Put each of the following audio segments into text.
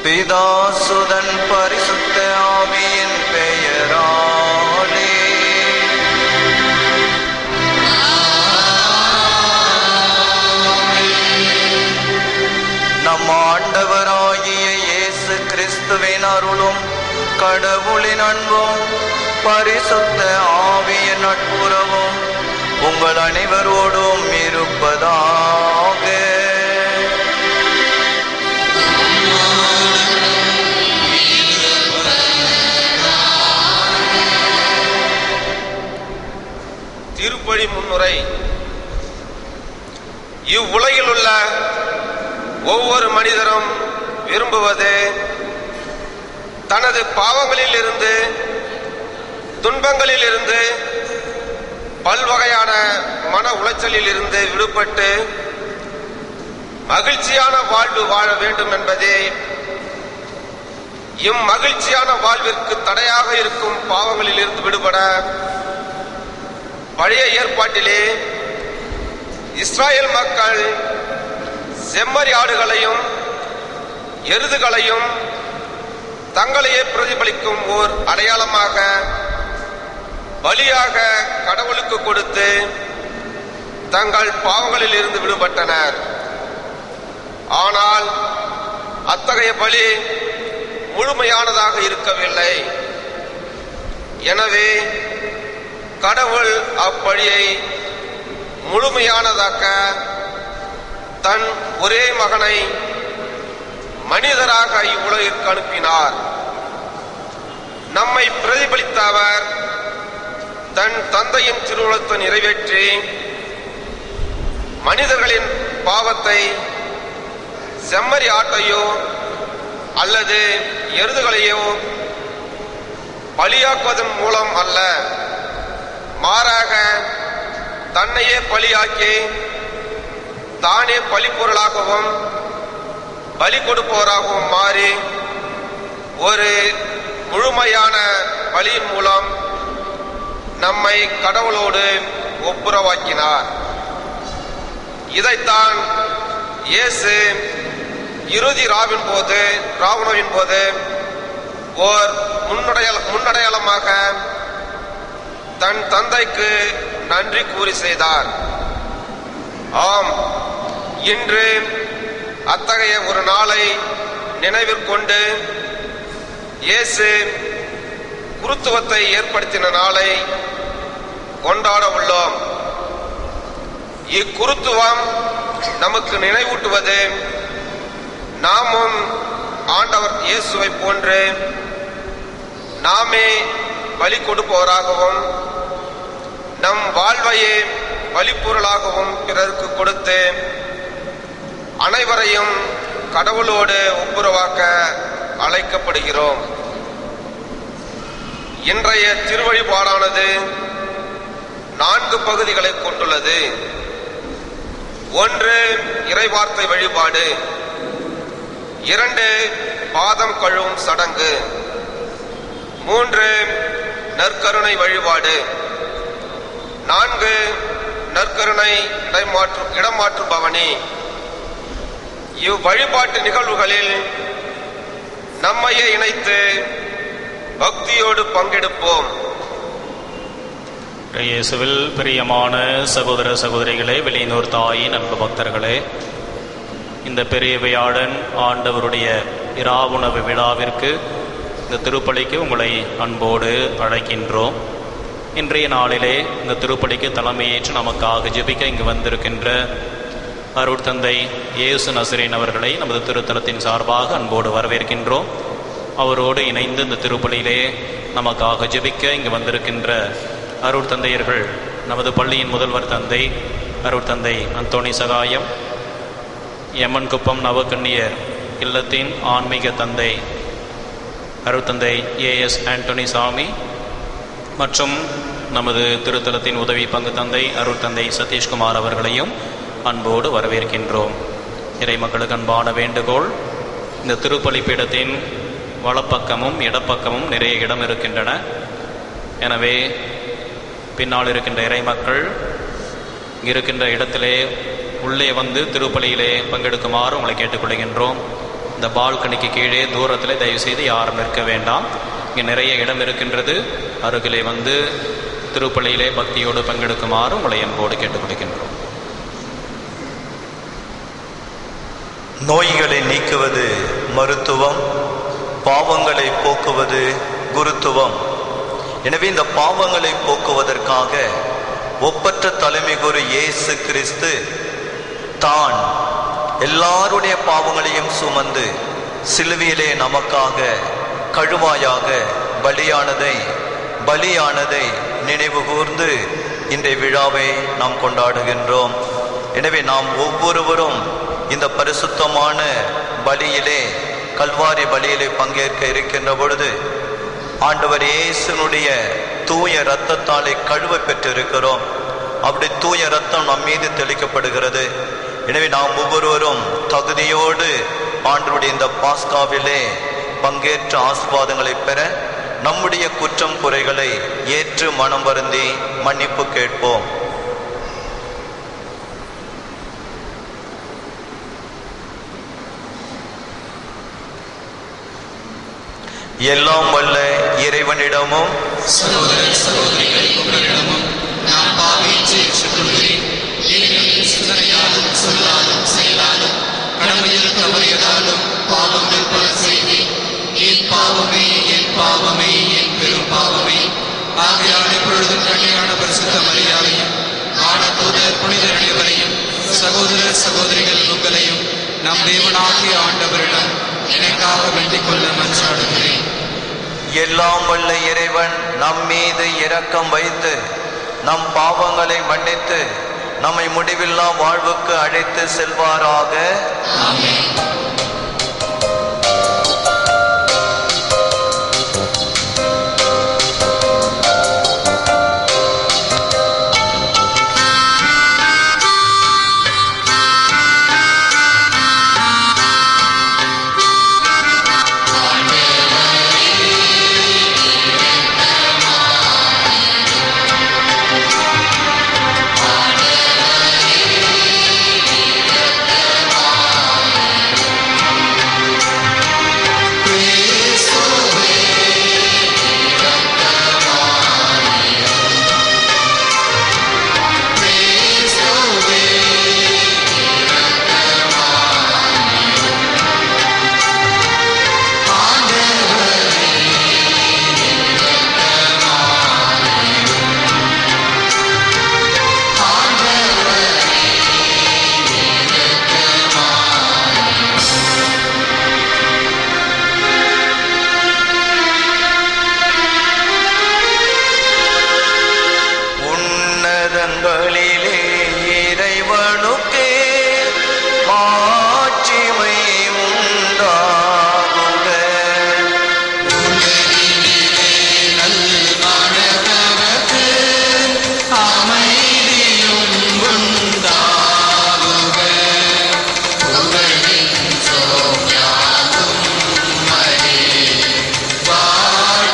பிதாசுதன் பரிசுத்த ஆவியின் பெயராலே. நம் ஆண்டவராகிய இயேசு கிறிஸ்துவின் அருளும் கடவுளின் அன்பும் பரிசுத்த ஆவியின் நட்புறவும் உங்கள் அனைவரோடும் இருப்பதாக. திருப்பலி முன்னுரை. இவ்வுலகில் உள்ள ஒவ்வொரு மனிதரும் விரும்புவது தனது பாவங்களில் இருந்து, துன்பங்களில் இருந்து, பல்வகையான மன உளைச்சலில் இருந்து விடுபட்டு மகிழ்ச்சியான வாழ்வு வாழ வேண்டும் என்பதே. இம்மகிழ்ச்சியான வாழ்விற்கு தடையாக இருக்கும் பாவங்களில் இருந்து விடுபட பழைய ஏற்பாட்டிலே இஸ்ராயேல் மக்கள் செம்மறி ஆடுகளையும் எருதுகளையும் தங்களையே பிரதிபலிக்கும் ஓர் அடையாளமாக பலியாக கடவுளுக்கு கொடுத்து தங்கள் பாவங்களில் இருந்து விடுபட்டனர். ஆனால் அத்தகைய பலி முழுமையானதாக இருக்கவில்லை. எனவே கடவுள் அப்பழியை முழுமையானதாக்க தன் ஒரே மகனை மனிதராக இவ்வுலகிற்கு அனுப்பினார். நம்மை பிரதிபலித்த அவர் தன் தந்தையின் திருவுளத்தை நிறைவேற்றி மனிதர்களின் பாவத்தை செம்மறி ஆட்டையோ அல்லது எருதுகளையோ பலியாக்குவதன் மூலம் அல்ல, மாறாக தன்னையே பலியாக்கி தானே பலிப்பொருளாகவும் பலி கொடுப்பவராகவும் மாறி ஒரு முழுமையான பலியின் மூலம் நம்மை கடவுளோடு ஒப்புரவாக்கினார். இதைத்தான் இயேசு இறுதி ராவின் போது ஓர் முன்னடையாளமாக தன் தந்தைக்கு நன்றி கூறி செய்தார். ஆம், இன்று அத்தகைய ஒரு நாளை நினைவிற்கொண்டு இயேசு குருத்துவத்தை ஏற்படுத்தின நாளை கொண்டாட உள்ளோம். இக்குருத்துவம் நமக்கு நினைவூட்டுவது நாமும் ஆண்டவர் இயேசுவை போன்று நாமே பலி கொடுப்பவராகவும் நம் வாழ்வையே பலிப்பொருளாகவும் பிறருக்கு கொடுத்து அனைவரையும் கடவுளோடு ஒப்புரவாக்க அழைக்கப்படுகிறோம். இன்றைய திருவழிபாடானது 4 பகுதிகளை கொண்டுள்ளது. 1 இறைவார்த்தை வழிபாடு, 2 பாதம் கழுவும் சடங்கு, 3 நற்கருணை வழிபாடு, 4 நற்கருணை இடமாற்று பவனி. இவ்வழிபாட்டு நிகழ்வுகளில் நம்மையே இணைத்து பக்தியோடு பங்கெடுப்போம். இயேசுவில் பிரியமான சகோதர சகோதரிகளே, வெளியினோர் தாயின் அன்பு பக்தர்களே, இந்த பெரிய வியாழன் ஆண்டவருடைய இராவுணவு விழாவிற்கு, இந்த திருப்பலிக்கு உங்களை அன்போடு அழைக்கின்றோம். இன்றைய நாளிலே இந்த திருப்பலிக்கு தலைமையேற்று நமக்காக ஜெபிக்க இங்கு வந்திருக்கின்ற அருட்தந்தை இயேசு நசரேன் அவர்களை நமது திருத்தலத்தின் சார்பாக அன்போடு வரவேற்கின்றோம். அவரோடு இணைந்து இந்த திருப்பலியிலே நமக்காக ஜெபிக்க இங்கு வந்திருக்கின்ற அருட்தந்தையர்கள், நமது பள்ளியின் முதல்வர் தந்தை அருட்தந்தை அந்தோணி சகாயம், எம்மன் குப்பம் நவக்கண்ணியர் இல்லத்தின் ஆன்மீக தந்தை அருட்தந்தை ஏஎஸ் ஆண்டோனி சாமி மற்றும் நமது திருத்தலத்தின் உதவி பங்கு தந்தை அருட்தந்தை சதீஷ்குமார் அவர்களையும் அன்போடு வரவேற்கின்றோம். இறை மக்களுக்கு அன்பான வேண்டுகோள், இந்த திருப்பலி பீடத்தின் வலப்பக்கமும் இடப்பக்கமும் நிறைய இடம் இருக்கின்றன. எனவே பின்னால் இருக்கின்ற இறை மக்கள் இருக்கின்ற இடத்திலே உள்ளே வந்து திருப்பலியிலே பங்கெடுக்குமாறு உங்களை கேட்டுக்கொள்கின்றோம். இந்த பால்கனிக்கு கீழே தூரத்தில் தயவுசெய்து யாரும் இருக்க வேண்டாம். இங்கே நிறைய இடம் இருக்கின்றது. அருகிலே வந்து திருப்பலியிலே பக்தியோடு பங்கெடுக்குமாறு உங்களை அன்போடு கேட்டுக்கொள்கின்றோம். நோய்களை நீக்குவது மருத்துவம், பாவங்களை போக்குவது குருத்துவம். எனவே இந்த பாவங்களை போக்குவதற்காக ஒப்பற்ற தலைமை குரு இயேசு கிறிஸ்து தான் எல்லாருடைய பாவங்களையும் சுமந்து சிலுவையிலே நமக்காக கழுவாயாக பலியானதை நினைவு கூர்ந்து இன்றைய விழாவை நாம் கொண்டாடுகின்றோம். எனவே நாம் ஒவ்வொருவரும் இந்த பரிசுத்தமான பலியிலே, கல்வாரி பலியிலே பங்கேற்க இருக்கின்ற பொழுது ஆண்டவர் இயேசுனுடைய தூய இரத்தத்தாலே கழுவ பெற்றிருக்கிறோம். அப்படி தூய இரத்தம் நம் மீது தெளிக்கப்படுகிறது. எனவே நாம் ஒவ்வொருவரும் தகுதியோடு ஆண்டவருடைய இந்த பாஸ்காவிலே பங்கேற்ற ஆசீர்வாதங்களை பெற நம்முடைய குற்றம் குறைகளை ஏற்று மனம் வருந்தி மன்னிப்பு கேட்போம். எல்லாம் வல்ல இறைவனிடமும் சகோதர சகோதரிகள் உங்களிடமும் நான் பாவித்து ஏற்றுக்கொள்கிறேன். ஏனெனில் சிந்தனையாலும் சொல்லாலும் செயலாலும் கடமையில் தவறியதாலும் பாவங்கள் பல செய்தேன். என் பாவமே என் பாவமே என் பெரும் பாவமே. ஆகையால் இப்பொழுதும் கன்னியான பரிசுத்த மரியாதையும் ஆனதூதர் புனிதர் அனைவரையும் சகோதர சகோதரிகள் உங்களையும் நம் தேவனாகிய ஆண்டவரிடம் எனக்காக வேண்டிக் கொள்ள மன்றாடுகிறேன். எல்லாம் வல்ல இறைவன் நம் மீது இரக்கம் வைத்து நம் பாவங்களை மன்னித்து நம்மை முடிவில்லா வாழ்வுக்கு அழைத்து செல்வாராக. ஆமென்.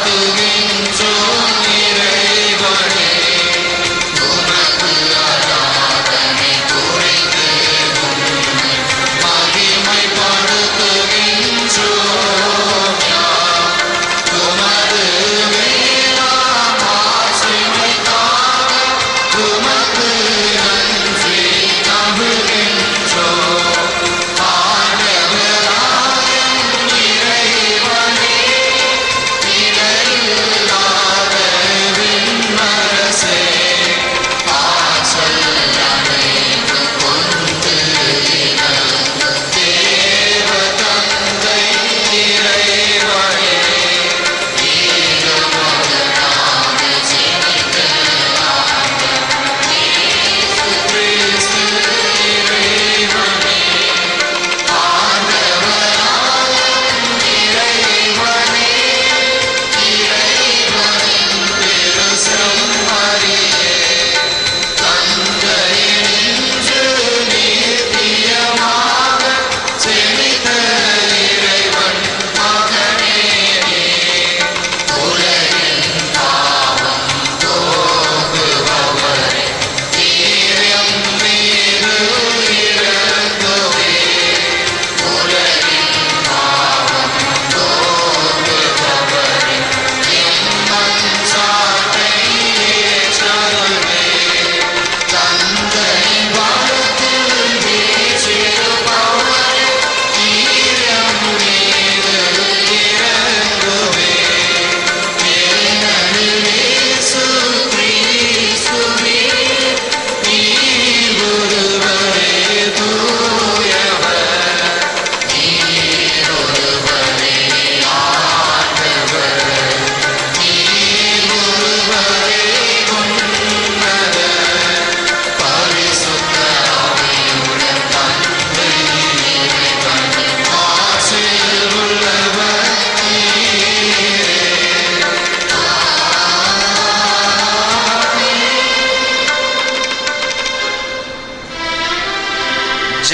வாழ்த்துகின்றோம் இறைவனே, உமக்கு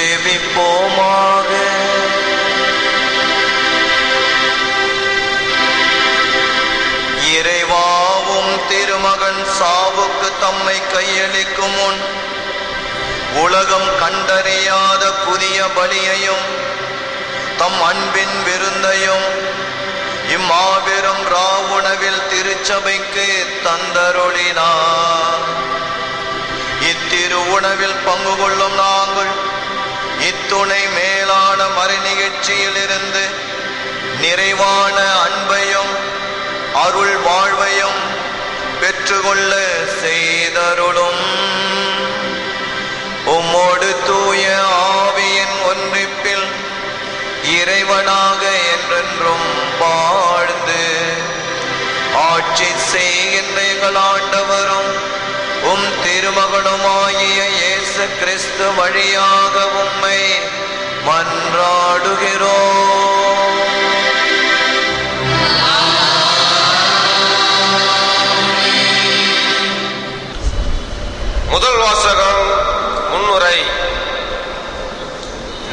ஜெபிப்போமாக. இறைவாவும் திருமகன் சாவுக்கு தம்மை கையளிக்கும் முன் உலகம் கண்டறியாத புதிய பலியையும் தம் அன்பின் விருந்தையும் இம்மாபெரும் ராவுணவில் திருச்சபைக்கு தந்தருளினார். இத்திரு உணவில் பங்கு கொள்ளும் நாங்கள் இத்துணை மேலான மறை நிகழ்ச்சியிலிருந்து நிறைவான அன்பையும் அருள் வாழ்வையும் பெற்றுக்கொள்ள செய்தருளும். உம்மோடு தூய ஆவியின் ஒன்றிப்பில் இறைவனாக என்றென்றும் வாழ்ந்து ஆட்சி செய்கின்ற எங்கள் ஆண்டவரும் உம் திருமகனுமாகிய இயேசு கிறிஸ்து வழியாக உம்மை மன்றாடுகிறோம். முதல் வாசகம். முன்னுரை.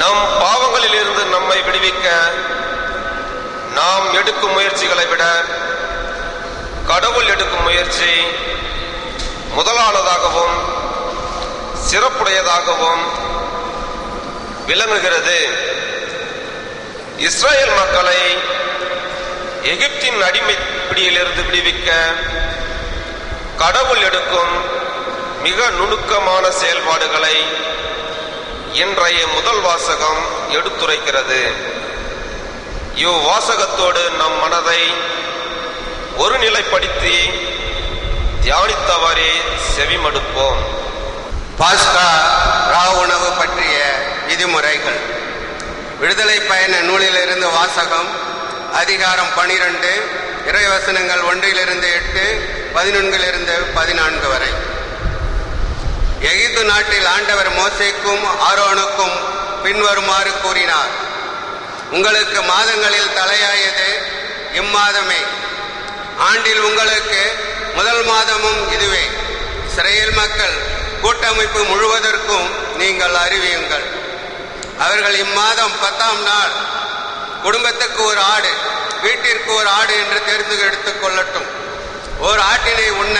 நம் பாவங்களிலிருந்து நம்மை விடுவிக்க நாம் எடுக்கும் முயற்சிகளை விட கடவுள் எடுக்கும் முயற்சி முதலானதாகவும் சிறப்புடையதாகவும் விளங்குகிறது. இஸ்ரேல் மக்களை எகிப்தின் அடிமைப்பிடியிலிருந்து விடுவிக்க கடவுள் எடுக்கும் மிக நுணுக்கமான செயல்பாடுகளை இன்றைய முதல் வாசகம் எடுத்துரைக்கிறது. இவ்வாசகத்தோடு நம் மனதை ஒருநிலைப்படுத்தி தியானித்தவரே செவிமடுப்போம். பாஸ்கா ராவுணவு பற்றிய விதிமுறைகள். விடுதலை பயண நூலிலிருந்து வாசகம். அதிகாரம் 12, இறைவசனங்கள் 1-8, 11-14 வரை. எகிப்து நாட்டில் ஆண்டவர் மோசேக்கும் ஆரோனுக்கும் பின்வருமாறு கூறினார். உங்களுக்கு மாதங்களில் தலையாயது இம்மாதமே. ஆண்டில் உங்களுக்கு முதல் மாதமும் இதுவே. இஸ்ரேல் மக்கள் கூட்டமைப்பு முழுவதற்கும் நீங்கள் அறிவியுங்கள். அவர்கள் இம்மாதம் 10ஆம் நாள் குடும்பத்துக்கு ஒரு ஆடு, வீட்டிற்கு ஒரு ஆடு என்று தேர்ந்து எடுத்துக் கொள்ளட்டும். ஓர் ஆட்டினை உண்ண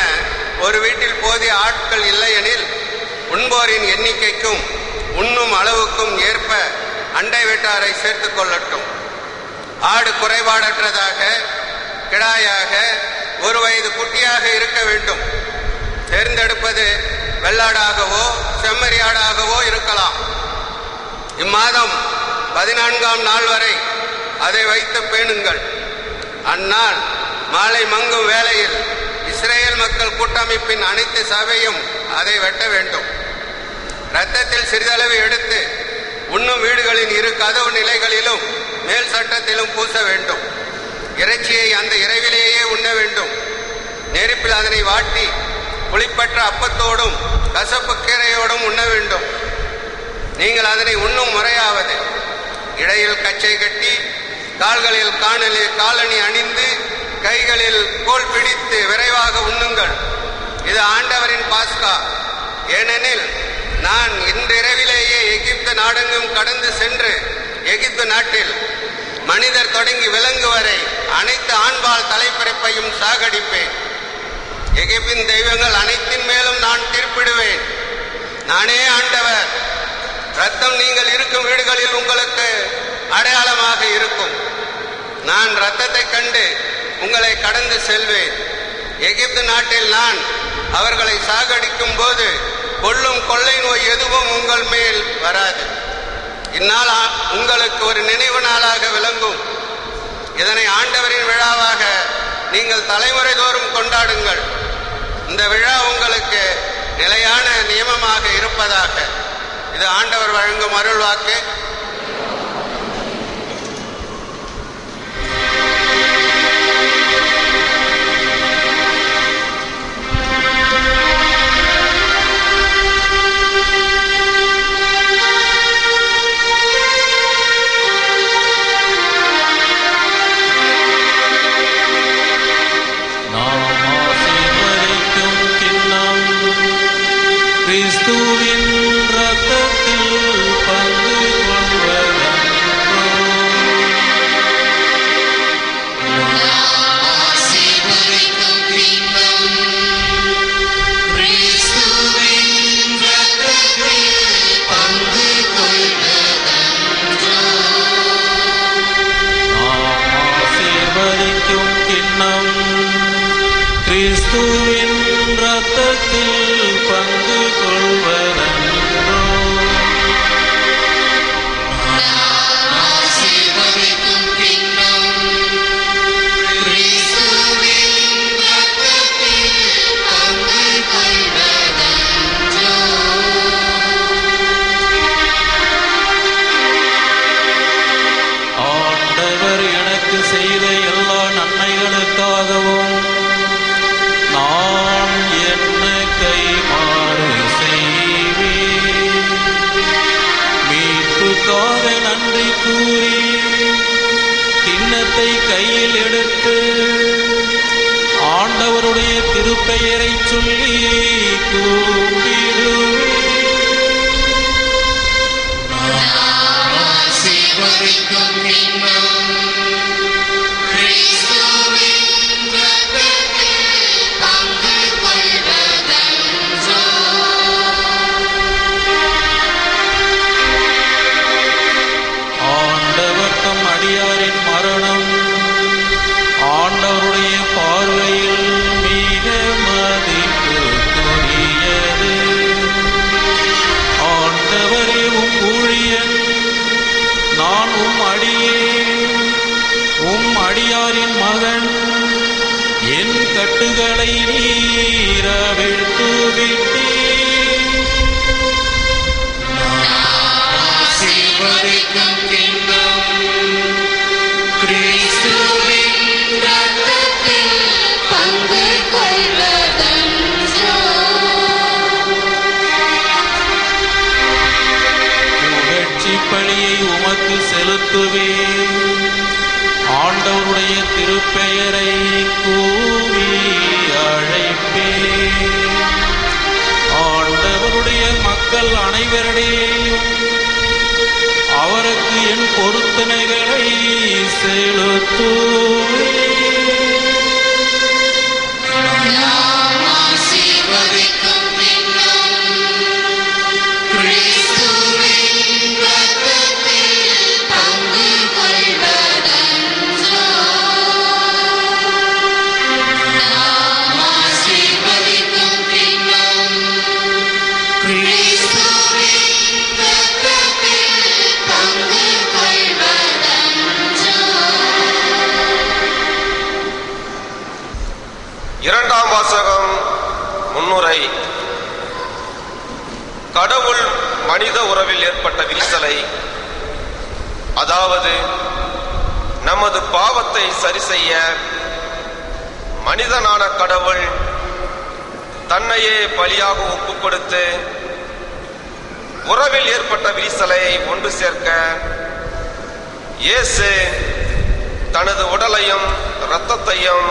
ஒரு வீட்டில் போதிய ஆட்கள் இல்லையெனில் உண்போரின் எண்ணிக்கைக்கும் உண்ணும் அளவுக்கும் ஏற்ப அண்டை வீட்டாரை சேர்த்துக் கொள்ளட்டும். ஆடு குறைபாடற்றதாக, கிடாயாக, ஒரு வயது குட்டியாக இருக்க வேண்டும். தேர்ந்தெடுப்பது வெள்ளாடாகவோ செம்மறியாடாகவோ இருக்கலாம். இம்மாதம் 14ஆம் நாள் வரை அதை வைத்து பேணுங்கள். அந்நாள் மாலை மங்கும் வேளையில் இஸ்ரேல் மக்கள் கூட்டமைப்பின் அனைத்து சபையும் அதை வெட்ட வேண்டும். இரத்தத்தில் சிறிதளவு எடுத்து உண்ணும் வீடுகளின் 2 கதவு நிலைகளிலும் மேல் சட்டத்திலும் பூச வேண்டும். இறைச்சியை அந்த இரவிலேயே உண்ண வேண்டும். நெருப்பில் அதனை வாட்டி புளிப்பற்ற அப்பத்தோடும் கசப்பு கீரையோடும் உண்ண வேண்டும். நீங்கள் அதனை உண்ணும் முறையாவது இடையில் கச்சை கட்டி, கால்களில் காலணி அணிந்து, கைகளில் கோல் பிடித்து விரைவாக உண்ணுங்கள். இது ஆண்டவரின் பாஸ்கா. ஏனெனில் நான் இன்றிரவிலேயே எகிப்து நாடெங்கும் கடந்து சென்று எகிப்து நாட்டில் மனிதர் தொடங்கி விலங்கு வரை அனைத்து ஆண்பால் தலைப்பிறப்பையும் சாகடிப்பேன். எகிப்தின் தெய்வங்கள் அனைத்தின் மேலும் நான் தீர்ப்பிடுவேன். நானே ஆண்டவர். இரத்தம் நீங்கள் இருக்கும் வீடுகளில் உங்களுக்கு அடையாளமாக இருக்கும். நான் இரத்தத்தை கண்டு உங்களை கடந்து செல்வேன். எகிப்து நாட்டில் நான் அவர்களை சாகடிக்கும் போது கொல்லும் கொள்ளை நோய் எதுவும் உங்கள் மேல் வராது. இந்நாள் உங்களுக்கு ஒரு நினைவு நாளாக விளங்கும். இதனை ஆண்டவரின் விழாவாக நீங்கள் தலைமுறை தோறும் கொண்டாடுங்கள். இந்த விழா உங்களுக்கு நிலையான நியமமாக இருப்பதாக. இது ஆண்டவர் வழங்கும் அருள் வாக்கு. கிறிஸ்துவின் இரத்தத்தில் பங்கு கூறி கிண்ணத்தை கையில் எடுத்து ஆண்டவருடைய திருப்பெயரை சொல்லி கூப்பிடுவேன். ஆண்டவர் தம் அடியாரின் மரணம் ஆண்டவருடைய பார்வையில் மிக மதிப்புக்குரியது. ஆண்டவரே உம் ஊழியன் நான் உம் அடியாரின் மகன் என் கட்டுகளை நீரவிழ்த்து விட்டீர். ஆசீர்வதிக்கும் கிண்ணம் கிறிஸ்துவின் இரத்தத்தில் பங்கு கொள்வதென்றோ. புகழ்ச்சி பலியை உமக்கு செலுத்துவேன். ஆண்டவருடைய திருப்பெயரை கூவி அழைப்பேன். ஆண்டவருடைய மக்கள் அனைவரிடையும் அவருக்கு என் பொருத்தனைகளை செலுத்துவேன். நாம் ஆசீர்வதிக்கும் கிண்ணம் கிறிஸ்துவின் இரத்தத்தில் பங்கு கொள்வதென்றோ. நாம் ஆசீர்வதிக்கும் கிண்ணம் கிறிஸ்துவின் இரத்தத்தில் பங்கு கொள்வதென்றோ. இரண்டாம் வாசகம். முன்னுரை. கடவுள் மனித உறவில் ஏற்பட்ட விரிசலை, அதாவது நமது பாவத்தை சரி செய்ய மனிதனான கடவுள் தன்னையே பலியாக ஒப்புக் கொடுத்து உறவில் ஏற்பட்ட விரிசலை ஒன்று சேர்க்க இயேசு தனது உடலையும் இரத்தத்தையும்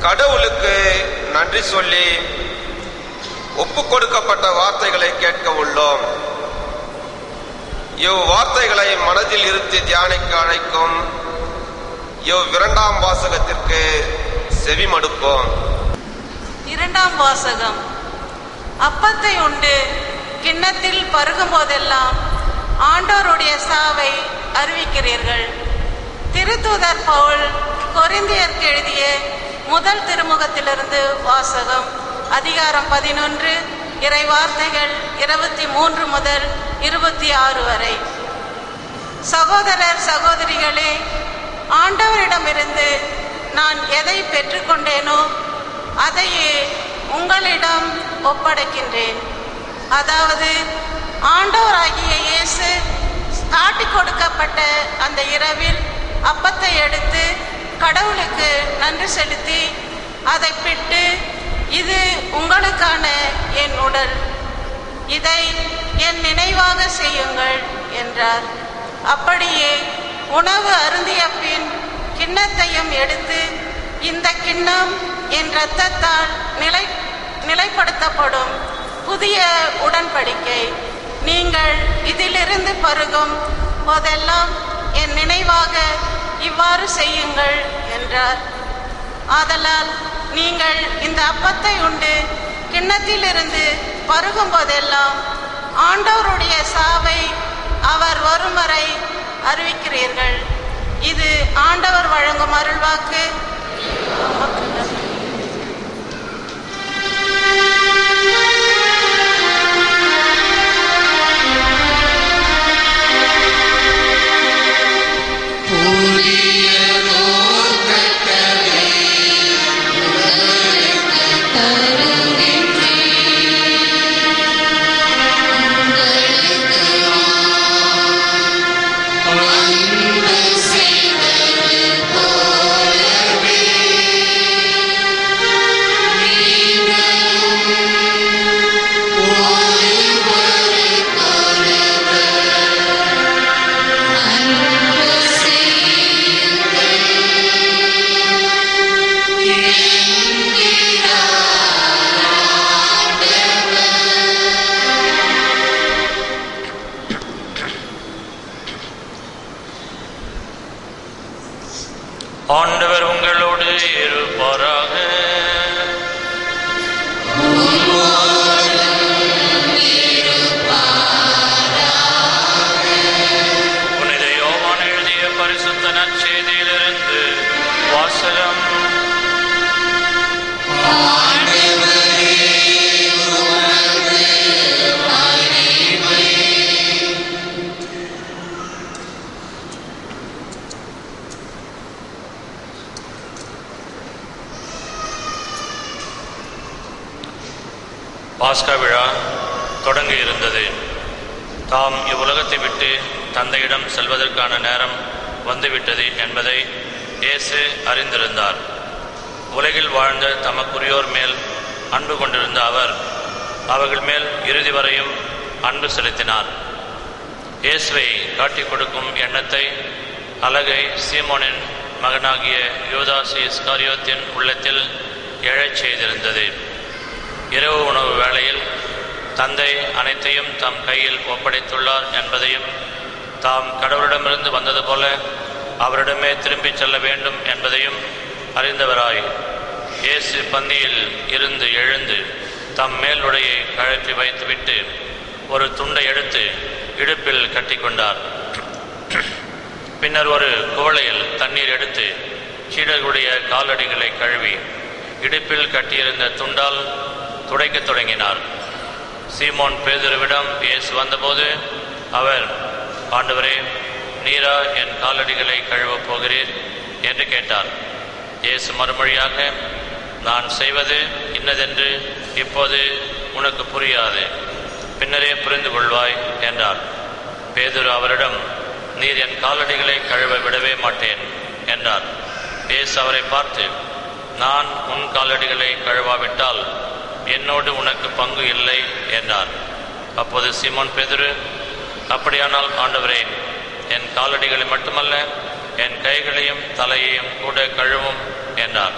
கடவுளுக்கு நன்றி சொல்லி ஒப்புக் கொடுக்கப்பட்ட வார்த்தைகளை கேட்க உள்ளோம். இவ்வார்த்தைகளை மனதில் இருத்தி தியானிக்க அழைக்கும் இரண்டாம் வாசகத்திற்கு செவிமடுப்போம். இரண்டாம் வாசகம். அப்பத்தை உண்டு கிண்ணத்தில் பருகும் போதெல்லாம் ஆண்டவருடைய சாவை அறிவிக்கிறீர்கள். திருத்தூதர் பவுல் கொரிந்தியருக்கு எழுதிய முதல் திருமுகத்திலிருந்து வாசகம். அதிகாரம் 11, இறைவார்த்தைகள் 23 முதல் 26 வரை. சகோதரர் சகோதரிகளே, ஆண்டவரிடமிருந்து நான் எதை பெற்றுக்கொண்டேனோ அதையே உங்களிடம் ஒப்படைக்கின்றேன். அதாவது ஆண்டவராகிய இயேசு காட்டிக் கொடுக்கப்பட்ட அந்த இரவில் அப்பத்தை எடுத்து கடவுளுக்கு நன்றி செலுத்தி அதை பிட்டு, இது உங்களுக்கான என் உடல், இதை என் நினைவாக செய்யுங்கள் என்றார். அப்படியே உணவு அருந்திய பின் கிண்ணத்தையும் எடுத்து, இந்த கிண்ணம் என் இரத்தத்தால் நிலைப்படுத்தப்படும் புதிய உடன்படிக்கை. நீங்கள் இதிலிருந்து பருகும் போதெல்லாம் என் நினைவாக இவ்வாறு செய்யுங்கள் என்றார். ஆதலால் நீங்கள் இந்த அப்பத்தை உண்டு கிண்ணத்திலிருந்து பருகும் போதெல்லாம் ஆண்டவருடைய சாவை அவர் வரும் வரை அறிவிக்கிறீர்கள். இது ஆண்டவர் வழங்கும் அருள்வாக்கு. பாஸ்கா விழா தொடங்க இருந்தது. தாம் இவ்வுலகத்தை விட்டு தந்தையிடம் செல்வதற்கான நேரம் வந்துவிட்டது என்பதை இயேசு அறிந்திருந்தார். உலகில் வாழ்ந்த தமக்குரியோர் மேல் அன்பு கொண்டிருந்த அவர் அவர்கள் மேல் இறுதி வரையும் அன்பு செலுத்தினார். இயேசுவை காட்டிக் கொடுக்கும் எண்ணத்தை அலகை சீமோனின் மகனாகிய யூதாஸ் இஸ்காரியோத்தின் உள்ளத்தில் எழச் செய்திருந்தது. இரவு உணவு வேளையில் தந்தை அனைத்தையும் தம் கையில் ஒப்படைத்துள்ளார் என்பதையும் தாம் கடவுளிடமிருந்து வந்தது போல அவரிடமே திரும்பிச் செல்ல வேண்டும் என்பதையும் அறிந்தவராய் இயேசு பந்தியில் இருந்து எழுந்து தம் மேல் உடையை கழற்றி வைத்துவிட்டு ஒரு துண்டை எடுத்து இடுப்பில் கட்டிக்கொண்டார். பின்னர் ஒரு குவளையில் தண்ணீர் எடுத்து சீடர்களுடைய காலடிகளை கழுவி இடுப்பில் கட்டியிருந்த துண்டால் துடைக்கத் தொடங்கினார். சீமோன் பேதுருவிடம் இயேசு வந்தபோது அவர், ஆண்டவரே, நீரா என் காலடிகளை கழுவப் போகிறீர் என்று கேட்டார். இயேசு மறுமொழியாக, நான் செய்வது இன்னதென்று இப்போது உனக்கு புரியாது, பின்னரே புரிந்து கொள்வாய் என்றார். பேதுரு அவரிடம், நீர் என் காலடிகளை கழுவ விடவே மாட்டேன் என்றார். இயேசு அவரை பார்த்து, நான் உன் காலடிகளை கழுவாவிட்டால் என்னோடு உனக்கு பங்கு இல்லை என்றார். அப்போது சீமோன் பேதுரு, அப்படியானால் ஆண்டவரே, என் காலடிகளை மட்டுமல்ல என் கைகளையும் தலையையும் கூட கழுவும் என்றார்.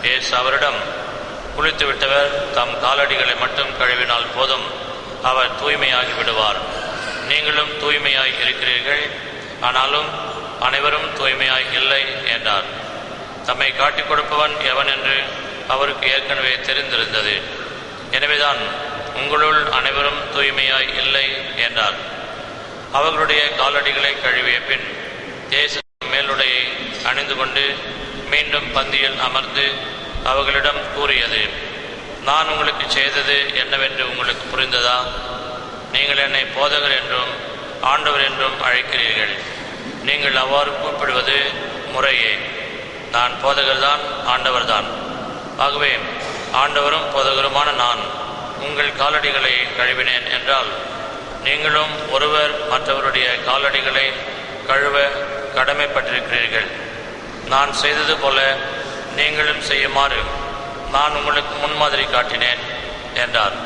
இயேசு அவரிடம், குளித்து விட்டவர் தம் காலடிகளை மட்டும் கழுவினால் போதும், அவர் தூய்மையாகி விடுவார். நீங்களும் தூய்மையாய் இருக்கிறீர்கள், ஆனாலும் அனைவரும் தூய்மையாய் இல்லை என்றார். தம்மை காட்டிக் கொடுப்பவன் எவன் என்று அவருக்கு ஏற்கனவே தெரிந்திருந்தது. எனவேதான் உங்களுள் அனைவரும் தூய்மையாய் இல்லை என்றார். அவர்களுடைய காலடிகளை கழுவிய பின் இயேசு மேலுடையை அணிந்து கொண்டு மீண்டும் பந்தியில் அமர்ந்து அவர்களிடம் கூறியது, நான் உங்களுக்கு செய்தது என்னவென்று உங்களுக்கு புரிந்ததா? நீங்கள் என்னை போதகர் என்றும் ஆண்டவர் என்றும் அழைக்கிறீர்கள். நீங்கள் அவ்வாறு கூப்பிடுவது முறையே. நான் போதகர்தான், ஆண்டவர்தான். ஆகவே ஆண்டவரும் போதகருமான நான் உங்கள் காலடிகளை கழுவினேன் என்றால் நீங்களும் ஒருவர் மற்றவருடைய காலடிகளை கழுவ கடமைப்பட்டிருக்கிறீர்கள். நான் செய்தது போல நீங்களும் செய்யுமாறு நான் உங்களுக்கு முன்மாதிரி காட்டினேன் என்றார்.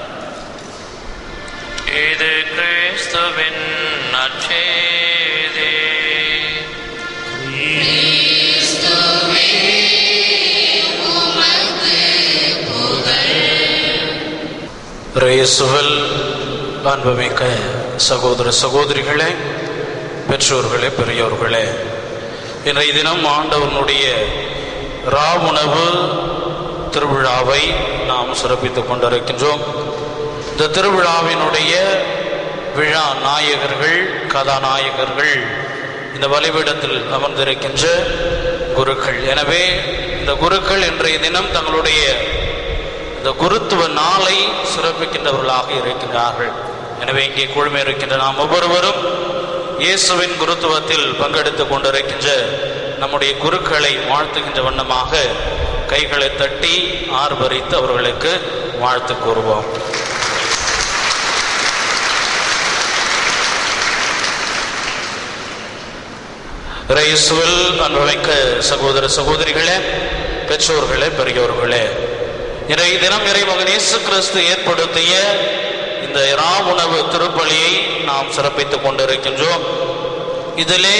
இது கிறிஸ்துவின் நற்செய்தி. இயேசுவில் அன்புமிக்க சகோதர சகோதரிகளே, பெற்றோர்களே, பெரியோர்களே, இன்றைய தினம் ஆண்டவனுடைய ராவுணவு திருவிழாவை நாம் சிறப்பித்துக் கொண்டிருக்கின்றோம். இந்த திருவிழாவினுடைய விழா நாயகர்கள், கதாநாயகர்கள் இந்த பலிபீடத்தில் அமர்ந்திருக்கின்ற குருக்கள். எனவே இந்த குருக்கள் இன்றைய தினம் தங்களுடைய இந்த குருத்துவ நாளை சிறப்பிக்கின்றவர்களாக இருக்கின்றார்கள். எனவே இங்கே குழுமை இருக்கின்ற நாம் ஒவ்வொருவரும் இயேசுவின் குருத்துவத்தில் பங்கெடுத்துக் கொண்டிருக்கின்ற நம்முடைய குருக்களை வாழ்த்துகின்ற வண்ணமாக கைகளை தட்டி ஆர்ப்பரித்து அவர்களுக்கு வாழ்த்து கூறுவோம். இயேசுவில் அன்புமிக்க சகோதர சகோதரிகளே, பெற்றோர்களே, பெரியோர்களே, இன்றைய தினம் இறைமகன் இயேசு கிறிஸ்து ஏற்படுத்திய இந்த ராவுணவு திருப்பலியை நாம் சிறப்பித்துக் கொண்டிருக்கின்றோம். இதிலே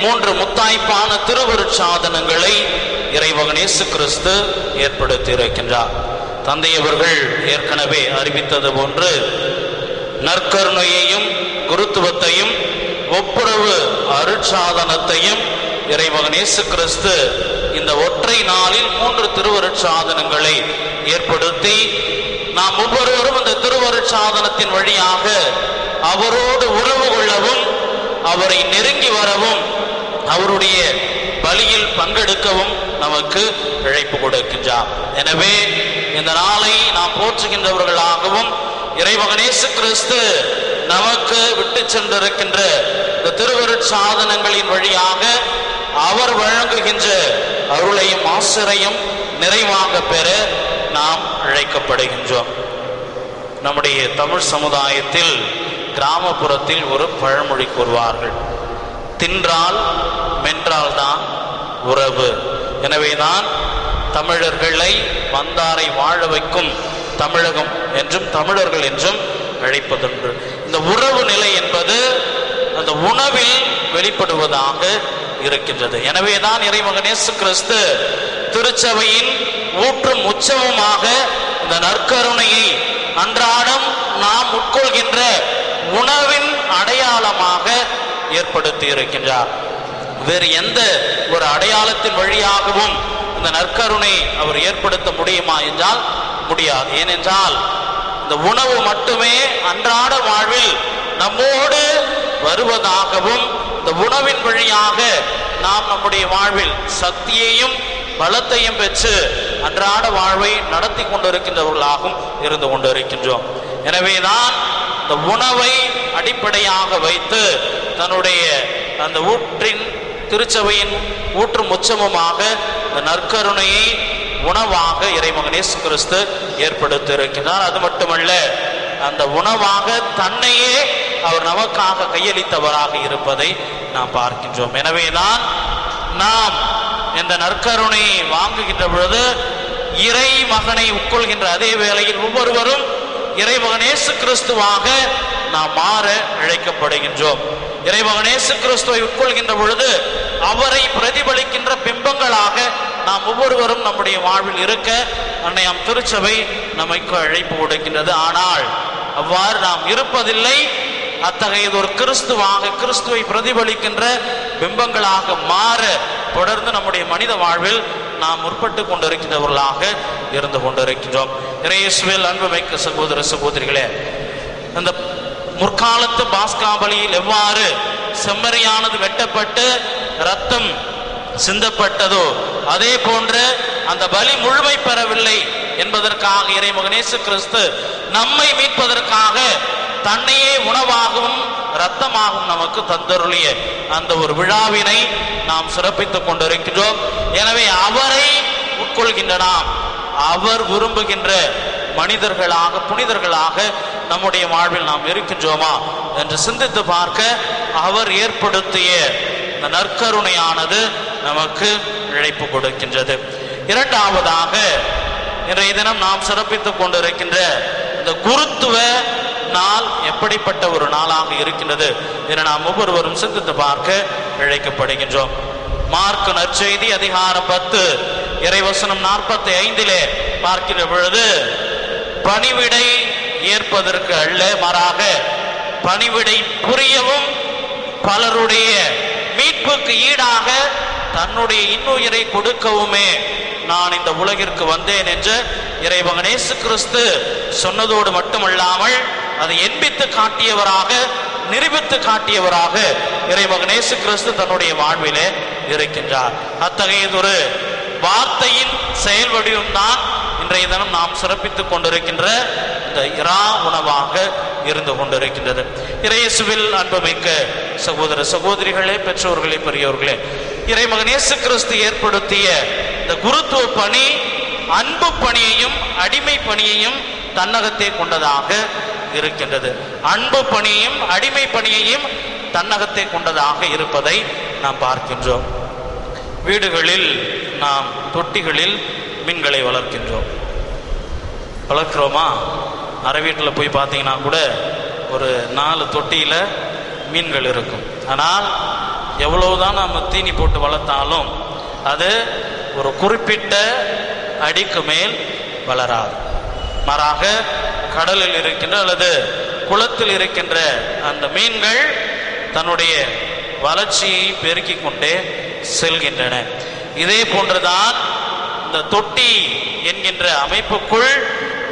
3 முத்தாய்ப்பான திருவருட்சாதனங்களை இறைமகன் இயேசு கிறிஸ்து ஏற்படுத்தி இருக்கின்றார். தந்தையவர்கள் ஏற்கனவே அறிவித்தது போன்று நற்கருணையையும் குருத்துவத்தையும் ஒப்புரவு அருட்சாதனத்தையும் இறைமகன் இயேசு கிறிஸ்து இந்த ஒற்றை நாளில் 3 திருவருட்சாதனங்களை ஏற்படுத்தி நாம் ஒவ்வொருவரும் இந்த திருவருட்சாதனத்தின் வழியாக அவரோடு உறவு கொள்ளவும், அவரை நெருங்கி வரவும், அவருடைய பலியில் பங்கெடுக்கவும் நமக்கு அழைப்பு கொடுக்கின்றார். எனவே இந்த நாளை நாம் போற்றுகின்றவர்களாகவும் இறைமகன் இயேசு கிறிஸ்து நமக்கு விட்டு சென்றிருக்கின்ற இந்த திருவருட்சாதனங்களின் வழியாக அவர் வழங்குகின்ற அருளையும் ஆசிரையும் நிறைவாக பெற நாம் அழைக்கப்படுகின்றோம். நம்முடைய தமிழ் சமுதாயத்தில் கிராமப்புறத்தில் ஒரு பழமொழி கூறுவார்கள், தின்றால் மென்றால் தான் உறவு. எனவேதான் தமிழர்களை வந்தாரை வாழ வைக்கும் தமிழகம் என்றும் தமிழர்கள் என்றும் அழைப்பதுண்டு. இந்த உறவு நிலை என்பது அந்த உணவில் வெளிப்படுவதாக இருக்கின்றது. எனவேதான் இறைமகன் இயேசு கிறிஸ்து திருச்சபையின் ஊற்றும் உற்சவமாக இந்த நற்கருணையை அன்றாடம் நாம் உட்கொள்கின்ற உணவின் அடையாளமாக ஏற்படுத்தி இருக்கின்றார். வேறு எந்த ஒரு அடையாளத்தின் வழியாகவும் இந்த நற்கருணை அவர் ஏற்படுத்த முடியுமா என்றால் முடியாது. ஏனென்றால் இந்த உணவு மட்டுமே அன்றாட வாழ்வில் நம்மோடு வருவதாகவும் இந்த உணவின் வழியாக நாம் நம்முடைய வாழ்வில் சக்தியையும் பலத்தையும் பெற்று அன்றாட வாழ்வை நடத்தி கொண்டிருக்கின்றவர்களாகவும் இருந்து கொண்டிருக்கின்றோம். எனவேதான் இந்த உணவை அடிப்படையாக வைத்து தன்னுடைய அந்த ஊற்றின் திருச்சபையின் ஊற்றும் உச்சமுமாக இந்த நற்கருணையை உணவாக இறைமகன் இயேசு கிறிஸ்து ஏற்படுத்தி இருக்கின்றார். அது மட்டுமல்ல, அந்த உணவாக தன்னையே அவர் நமக்காக கையளித்தவராக இருப்பதை நாம் பார்க்கின்றோம். எனவேதான் நாம் இந்த நற்கருணையை வாங்குகின்ற பொழுது இறை மகனை உட்கொள்கின்ற அதே வேளையில் ஒவ்வொருவரும் இறைமகன் இயேசு கிறிஸ்துவாக நாம் மாற அழைக்கப்படுகின்றோம். இறைமகன் இயேசு கிறிஸ்துவை உட்கொள்கின்ற பொழுது அவரை பிரதிபலிக்கின்ற பிம்பங்களாக நாம் ஒவ்வொருவரும் நம்முடைய வாழ்வில் இருக்க அன்னையாம் திருச்சபை நமக்கு அழைப்பு கொடுக்கின்றது. ஆனால் அவ்வாறு நாம் இருப்பதில்லை. அத்தகையது ஒரு கிறிஸ்துவை பிரதிபலிக்கின்ற பிம்பங்களாக மாற தொடர்ந்து நம்முடைய மனித வாழ்வில் நாம் முற்பட்டு கொண்டிருக்கின்றவர்களாக இருந்து கொண்டிருக்கின்றோம். இயேசுவில் அன்புமிக்க சகோதர சகோதரிகளே, அந்த முற்காலத்து பாஸ்கா பலியில் எவ்வாறு செம்மறியானது வெட்டப்பட்டு ரத்தம் சிந்தப்பட்டதோ அதே போன்று அந்த பலி முழுமை பெறவில்லை என்பதற்காக இறைமகன் இயேசு கிறிஸ்து நம்மை மீட்பதற்காக தன்னையே உணவாகவும் இரத்தமாகவும் நமக்கு தந்தருளிய அந்த ஒரு விழாவினை நாம் சிறப்பித்துக் கொண்டிருக்கின்றோம். எனவே அவரை உட்கொள்கின்ற நாம் அவர் விரும்புகின்ற மனிதர்களாக புனிதர்களாக நம்முடைய வாழ்வில் நாம் இருக்கின்றோமா என்று சிந்தித்து பார்க்க அவர் ஏற்படுத்திய இந்த நற்கருணையானது நமக்கு இழைப்பு கொடுக்கின்றது. இரண்டாவதாக இன்றைய தினம் நாம் சிறப்பித்துக் கொண்டிருக்கின்ற இந்த குருத்துவ நாள் எப்படிப்பட்ட ஒரு நாளாக இருக்கின்றது என நாம் ஒவ்வொருவரும் சிந்தித்து பார்க்க இழைக்கப்படுகின்றோம். மார்க்கு நற்செய்தி அதிகாரம் 10 இறைவசனம் 45 பார்க்கிற பொழுது பணிவிடை ஏற்பதற்கு அல்ல, மாறாக பணிவிடை புரியவும் பலருடைய மீட்புக்கு ஈடாக தன்னுடைய இன்னுயிரை கொடுக்கவுமே நான் இந்த உலகிற்கு வந்தேன் என்று இறைமகன் இயேசு கிறிஸ்து சொன்னதோடு மட்டுமல்லாமல் அதை எண்பித்து காட்டியவராக நிரூபித்து காட்டியவராக இறைமகன் இயேசு கிறிஸ்து தன்னுடைய வாழ்விலே இருக்கின்றார். அத்தகையதொரு வார்த்தையின் செயல் வடிவம்தான் இன்றைய தினம் நாம் சிறப்பித்துக் கொண்டிருக்கின்ற இந்த இரா உணவாக இருந்து கொண்டிருக்கின்றது. இயேசுவில் அன்புமிக்க சகோதர சகோதரிகளே, பெற்றோர்களே, பெரியோர்களே, இறைமகன் இயேசு கிறிஸ்து ஏற்படுத்திய இந்த குருத்துவ பணி அன்பு பணியையும் அடிமை பணியையும் தன்னகத்தே கொண்டதாக இருக்கின்றது. அன்பு பணியையும் அடிமை பணியையும் தன்னகத்தே கொண்டதாக இருப்பதை நாம் பார்க்கின்றோம். வீடுகளில் நாம் தொட்டிகளில் மீன்களை வளர்க்கின்றோம். வளர்க்கிறோமா? அரை வீட்டில் போய் பார்த்தீங்கன்னா கூட ஒரு 4 தொட்டியில் மீன்கள் இருக்கும். ஆனால் எவ்வளவுதான் நம்ம தீனி போட்டு வளர்த்தாலும் அது ஒரு குறிப்பிட்ட அடிக்கு மேல் வளராது. மாறாக கடலில் இருக்கின்ற அல்லது குளத்தில் இருக்கின்ற அந்த மீன்கள் தன்னுடைய வளர்ச்சியை பெருக்கிக் கொண்டே செல்கின்றன. இதே போன்றுதான் இந்த தொட்டி என்கின்ற அமைப்புக்குள்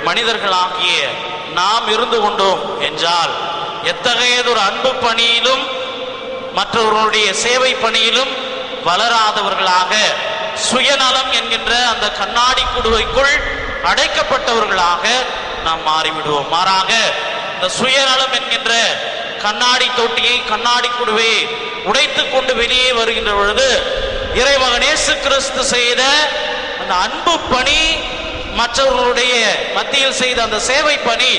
மனிதர்களாகிய நாம் இருந்து கொண்டோம் என்றால் எத்தகையதொரு அன்பு பணியிலும் மற்றவர்களுடைய சேவை பணியிலும் வளராதவர்களாக சுயநலம் என்கின்ற அந்த கண்ணாடி குடுவைக்குள் அடைக்கப்பட்டவர்களாக நாம் மாறிவிடுவோம். மாறாக இந்த சுயநலம் என்கின்ற கண்ணாடி தொட்டியை கண்ணாடி குடுவையை உடைத்துக் கொண்டு வெளியே வருகின்ற பொழுது இறைமகன் இயேசு கிறிஸ்து செய்த அந்த அன்பு பணி, மற்றவர்களுடைய மத்தியில் செய்த அந்த சேவை பணி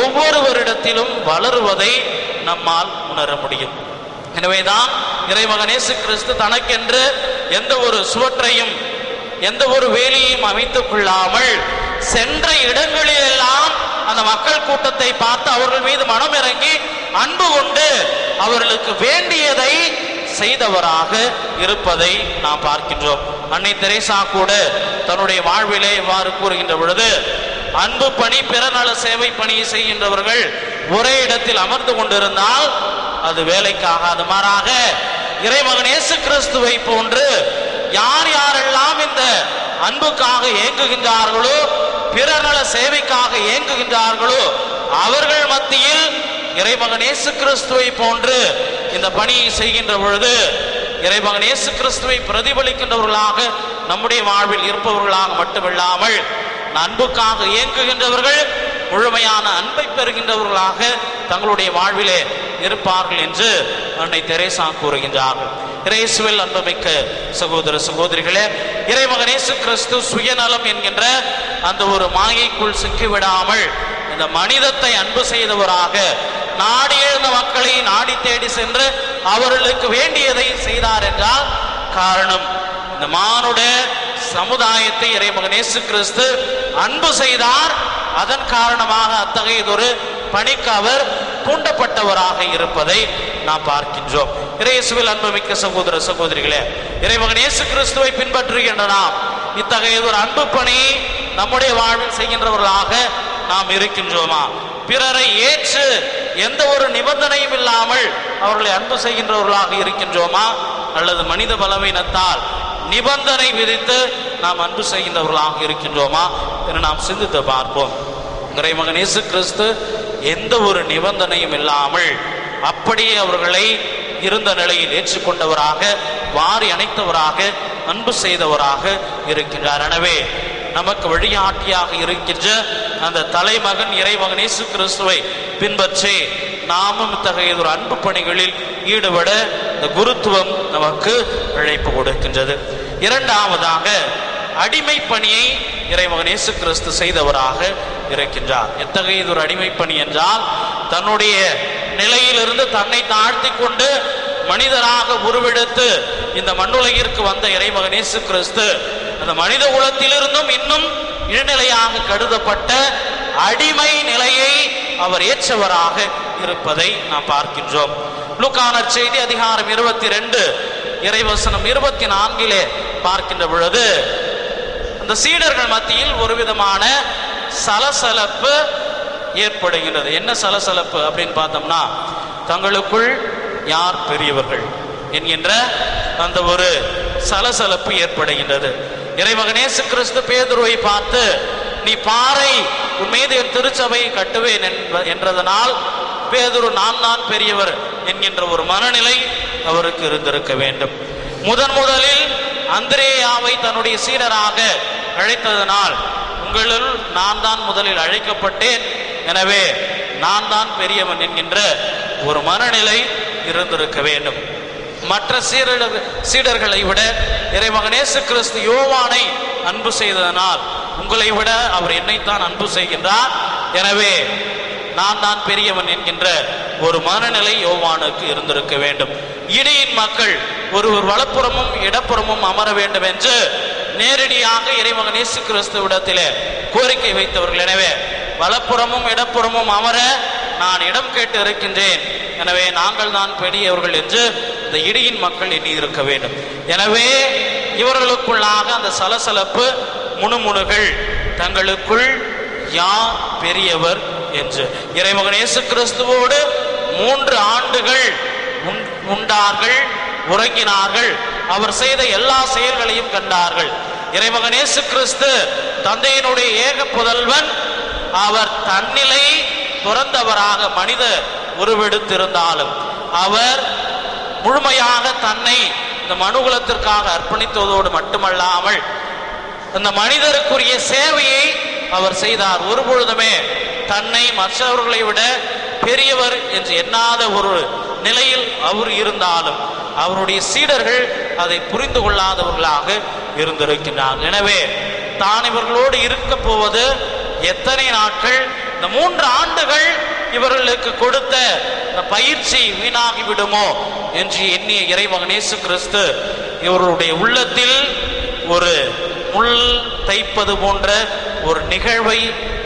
ஒவ்வொருவரிடத்திலும் வளருவதை நம்மால் உணர முடியும். எனவேதான் இறைமகன் இயேசு கிறிஸ்து தனக்கென்று எந்த ஒரு சுவற்றையும் எந்த ஒரு வேலியையும் அமைத்துக் கொள்ளாமல் சென்ற இடங்களிலெல்லாம் அந்த மக்கள் கூட்டத்தை பார்த்து அவர்கள் மீது மனம் இறங்கி அன்பு கொண்டு அவர்களுக்கு வேண்டியதை செய்தவராக இருப்பதை நாம் பார்க்கின்றோம். அன்னை தெரேசா கூட தன்னுடைய வாழ்விலே இவ்வாறு கூறுகின்ற பொழுது, அன்பு பணி பிறநல சேவை பணியை செய்கின்றவர்கள் ஒரே இடத்தில் அமர்ந்து கொண்டிருந்தால் அது வேலைக்காகாது. மாறாக இறைமகன் இயேசு கிறிஸ்துவை போன்று யார் யாரெல்லாம் இந்த அன்புக்காக ஏங்குகின்றார்களோ, பிறநல சேவைக்காக ஏங்குகின்றார்களோ, அவர்கள் மத்தியில் இறைமகன் இயேசு கிறிஸ்துவை போன்று இந்த பணியை செய்கின்ற பொழுது இறைமகன் இயேசு கிறிஸ்துவை பிரதிபலிக்கின்றவர்களாக நம்முடைய வாழ்வில் இருப்பவர்களாக மட்டுமில்லாமல் அன்புக்காக இயங்குகின்றவர்கள் முழுமையான அன்பை பெறுகின்றவர்களாக தங்களுடைய வாழ்விலே இருப்பார்கள் என்று அன்னை தெரேசா கூறுகின்றார்கள். இயேசுவில் அன்புமிக்க சகோதர சகோதரிகளே, இறைமகன் இயேசு கிறிஸ்து சுயநலம் என்கின்ற அந்த ஒரு மாயைக்குள் சிக்கிவிடாமல் இந்த மனிதத்தை அன்பு செய்தவராக நாடி எழுந்த மக்களை நாடி தேடி சென்று அவர்களுக்கு வேண்டியதை செய்தார் என்றால் காரணம், இந்த மானுட சமுதாயத்தை இறைமகன் இயேசு கிறிஸ்து அன்பு செய்தார். அதன் காரணமாக அத்தகையதொரு பணிக்கு அவர் தூண்டப்பட்டவராக இருப்பதை நாம் பார்க்கின்றோம். இயேசுவில் அன்புமிக்க சகோதர சகோதரிகளே, இறைமகன் இயேசு கிறிஸ்துவை பின்பற்றுகின்ற நாம் இத்தகைய ஒரு அன்பு பணி நம்முடைய வாழ்வில் செய்கின்றவர்களாக நாம் இருக்கின்றோமா? பிறரை ஏற்று எந்த ஒரு நிபந்தனையும் இல்லாமல் அவர்களை அன்பு செய்கின்றவர்களாக இருக்கின்றோமா? அல்லது மனித பலவீனத்தால் நிபந்தனை விதித்து நாம் அன்பு செய்கின்றவர்களாக இருக்கின்றோமா என்று நாம் சிந்தித்து பார்ப்போம். இறைமகன் இயேசு கிறிஸ்து எந்த ஒரு நிபந்தனையும் இல்லாமல் அப்படியே அவர்களை இருந்த நிலையில் ஏற்றுக்கொண்டவராக, வாரி அணைத்தவராக, அன்பு செய்தவராக இருக்கின்றார். எனவே நமக்கு வழிகாட்டியாக இருக்கின்ற அந்த தலைமகன் இறைமகன் இயேசு கிறிஸ்துவை பின்பற்றி நாமும் இத்தகைய ஒரு அன்பு பணிகளில் ஈடுபட இந்த குருத்துவம் நமக்கு அழைப்பு கொடுக்கின்றது. இரண்டாவதாக, அடிமை பணியை இறைமகன் இயேசு கிறிஸ்து செய்தவராக இருக்கின்றார். எத்தகைய ஒரு அடிமை பணி என்றால், தன்னுடைய நிலையிலிருந்து தன்னை தாழ்த்தி கொண்டு மனிதராக உருவெடுத்து இந்த மண்ணுலகிற்கு வந்த இறைமகன் இயேசு கிறிஸ்து அந்த மனித குலத்திலிருந்தும் இன்னும் இடைநிலையாக கருதப்பட்ட அடிமை நிலையை அவர் ஏற்றவராக இருப்பதை நாம் பார்க்கின்றோம். லூக்கா நற்செய்தி அதிகாரம் 22 இறைவசனம் 24 பார்க்கின்ற பொழுது அந்த சீடர்கள் மத்தியில் ஒரு விதமான சலசலப்பு ஏற்படுகின்றது. என்ன சலசலப்பு அப்படின்னு பார்த்தோம்னா, தங்களுக்குள் யார் பெரியவர்கள் என்கின்ற அந்த ஒரு சலசலப்பு ஏற்படுகின்றது. இறைமகன் இயேசு கிறிஸ்து பேதுருவை பார்த்து, நீ பாறை, உன் மீது என் திருச்சபையை கட்டுவேன் என்றதனால் பேதுரு நான் தான் பெரியவர் என்கின்ற ஒரு மனநிலை அவருக்கு இருந்திருக்க வேண்டும். முதலில் அந்திரேயாவை தன்னுடைய சீடராக அழைத்ததனால், உங்களுள் நான் தான் முதலில் அழைக்கப்பட்டேன், எனவே நான் தான் பெரியவன் என்கின்ற ஒரு மனநிலை இருந்திருக்க வேண்டும். மற்ற சீடர்களை விட இறைமகன் இயேசு கிறிஸ்து யோவானை அன்பு செய்ததனால், உங்களை விட அவர் என்னைத்தான் அன்பு செய்கின்றார், எனவே நான் தான் பெரியவன் என்கின்ற ஒரு மனநிலை யோவானுக்கு இருந்திருக்க வேண்டும். இடையின் மக்கள் ஒருவர் வலப்புறமும் இடப்புறமும் அமர வேண்டும் என்று நேரடியாக இறைமகன் இயேசு கிறிஸ்துவிடத்திலே கோரிக்கை வைத்தவர்கள். எனவே வலப்புறமும் இடப்புறமும் அமர நான் இடம் கேட்டு இருக்கின்றேன், எனவே நாங்கள் தான் பெரியவர்கள் என்று இந்த இடியின் மக்கள் எண்ணி இருக்க வேண்டும். எனவே இவர்களுக்குள்ளாக அந்த சலசலப்பு, முணுமுணுகள், தங்களுக்குள் யார் பெரியவர் என்று. இறைமகன் இயேசு கிறிஸ்துவோடு 3 ஆண்டுகள் உண்டார்கள், உறங்கினார்கள், அவர் செய்த எல்லா செயல்களையும் கண்டார்கள். இறைமகன் இயேசு கிறிஸ்து தந்தையினுடைய ஏக புதல்வன். அவர் தன்னிலை துறந்தவராக மனித உருவெடுத்திருந்தாலும் அவர் முழுமையாக தன்னை இந்த மனுகுலத்திற்காக அர்ப்பணித்ததோடு மட்டுமல்லாமல் அந்த மனிதருக்குரிய சேவையை அவர் செய்தார். ஒருபொழுதுமே தன்னை மற்றவர்களை விட பெரியவர் என்று எண்ணாத ஒரு நிலையில் அவர் இருந்தாலும் அவருடைய சீடர்கள் அதை புரிந்து கொள்ளாதவர்களாக இருந்திருக்கிறார். எனவே தான் இவர்களோடு இருக்க போவது எத்தனை நாட்கள், இந்த 3 ஆண்டுகள் இவர்களுக்கு கொடுத்த இந்த பயிற்சி வீணாகி விடுமோ என்று எண்ணிய இறைமகன் இயேசு கிறிஸ்து இவர்களுடைய உள்ளத்தில் ஒரு முள் தைப்பது போன்ற ஒரு நிகழ்வை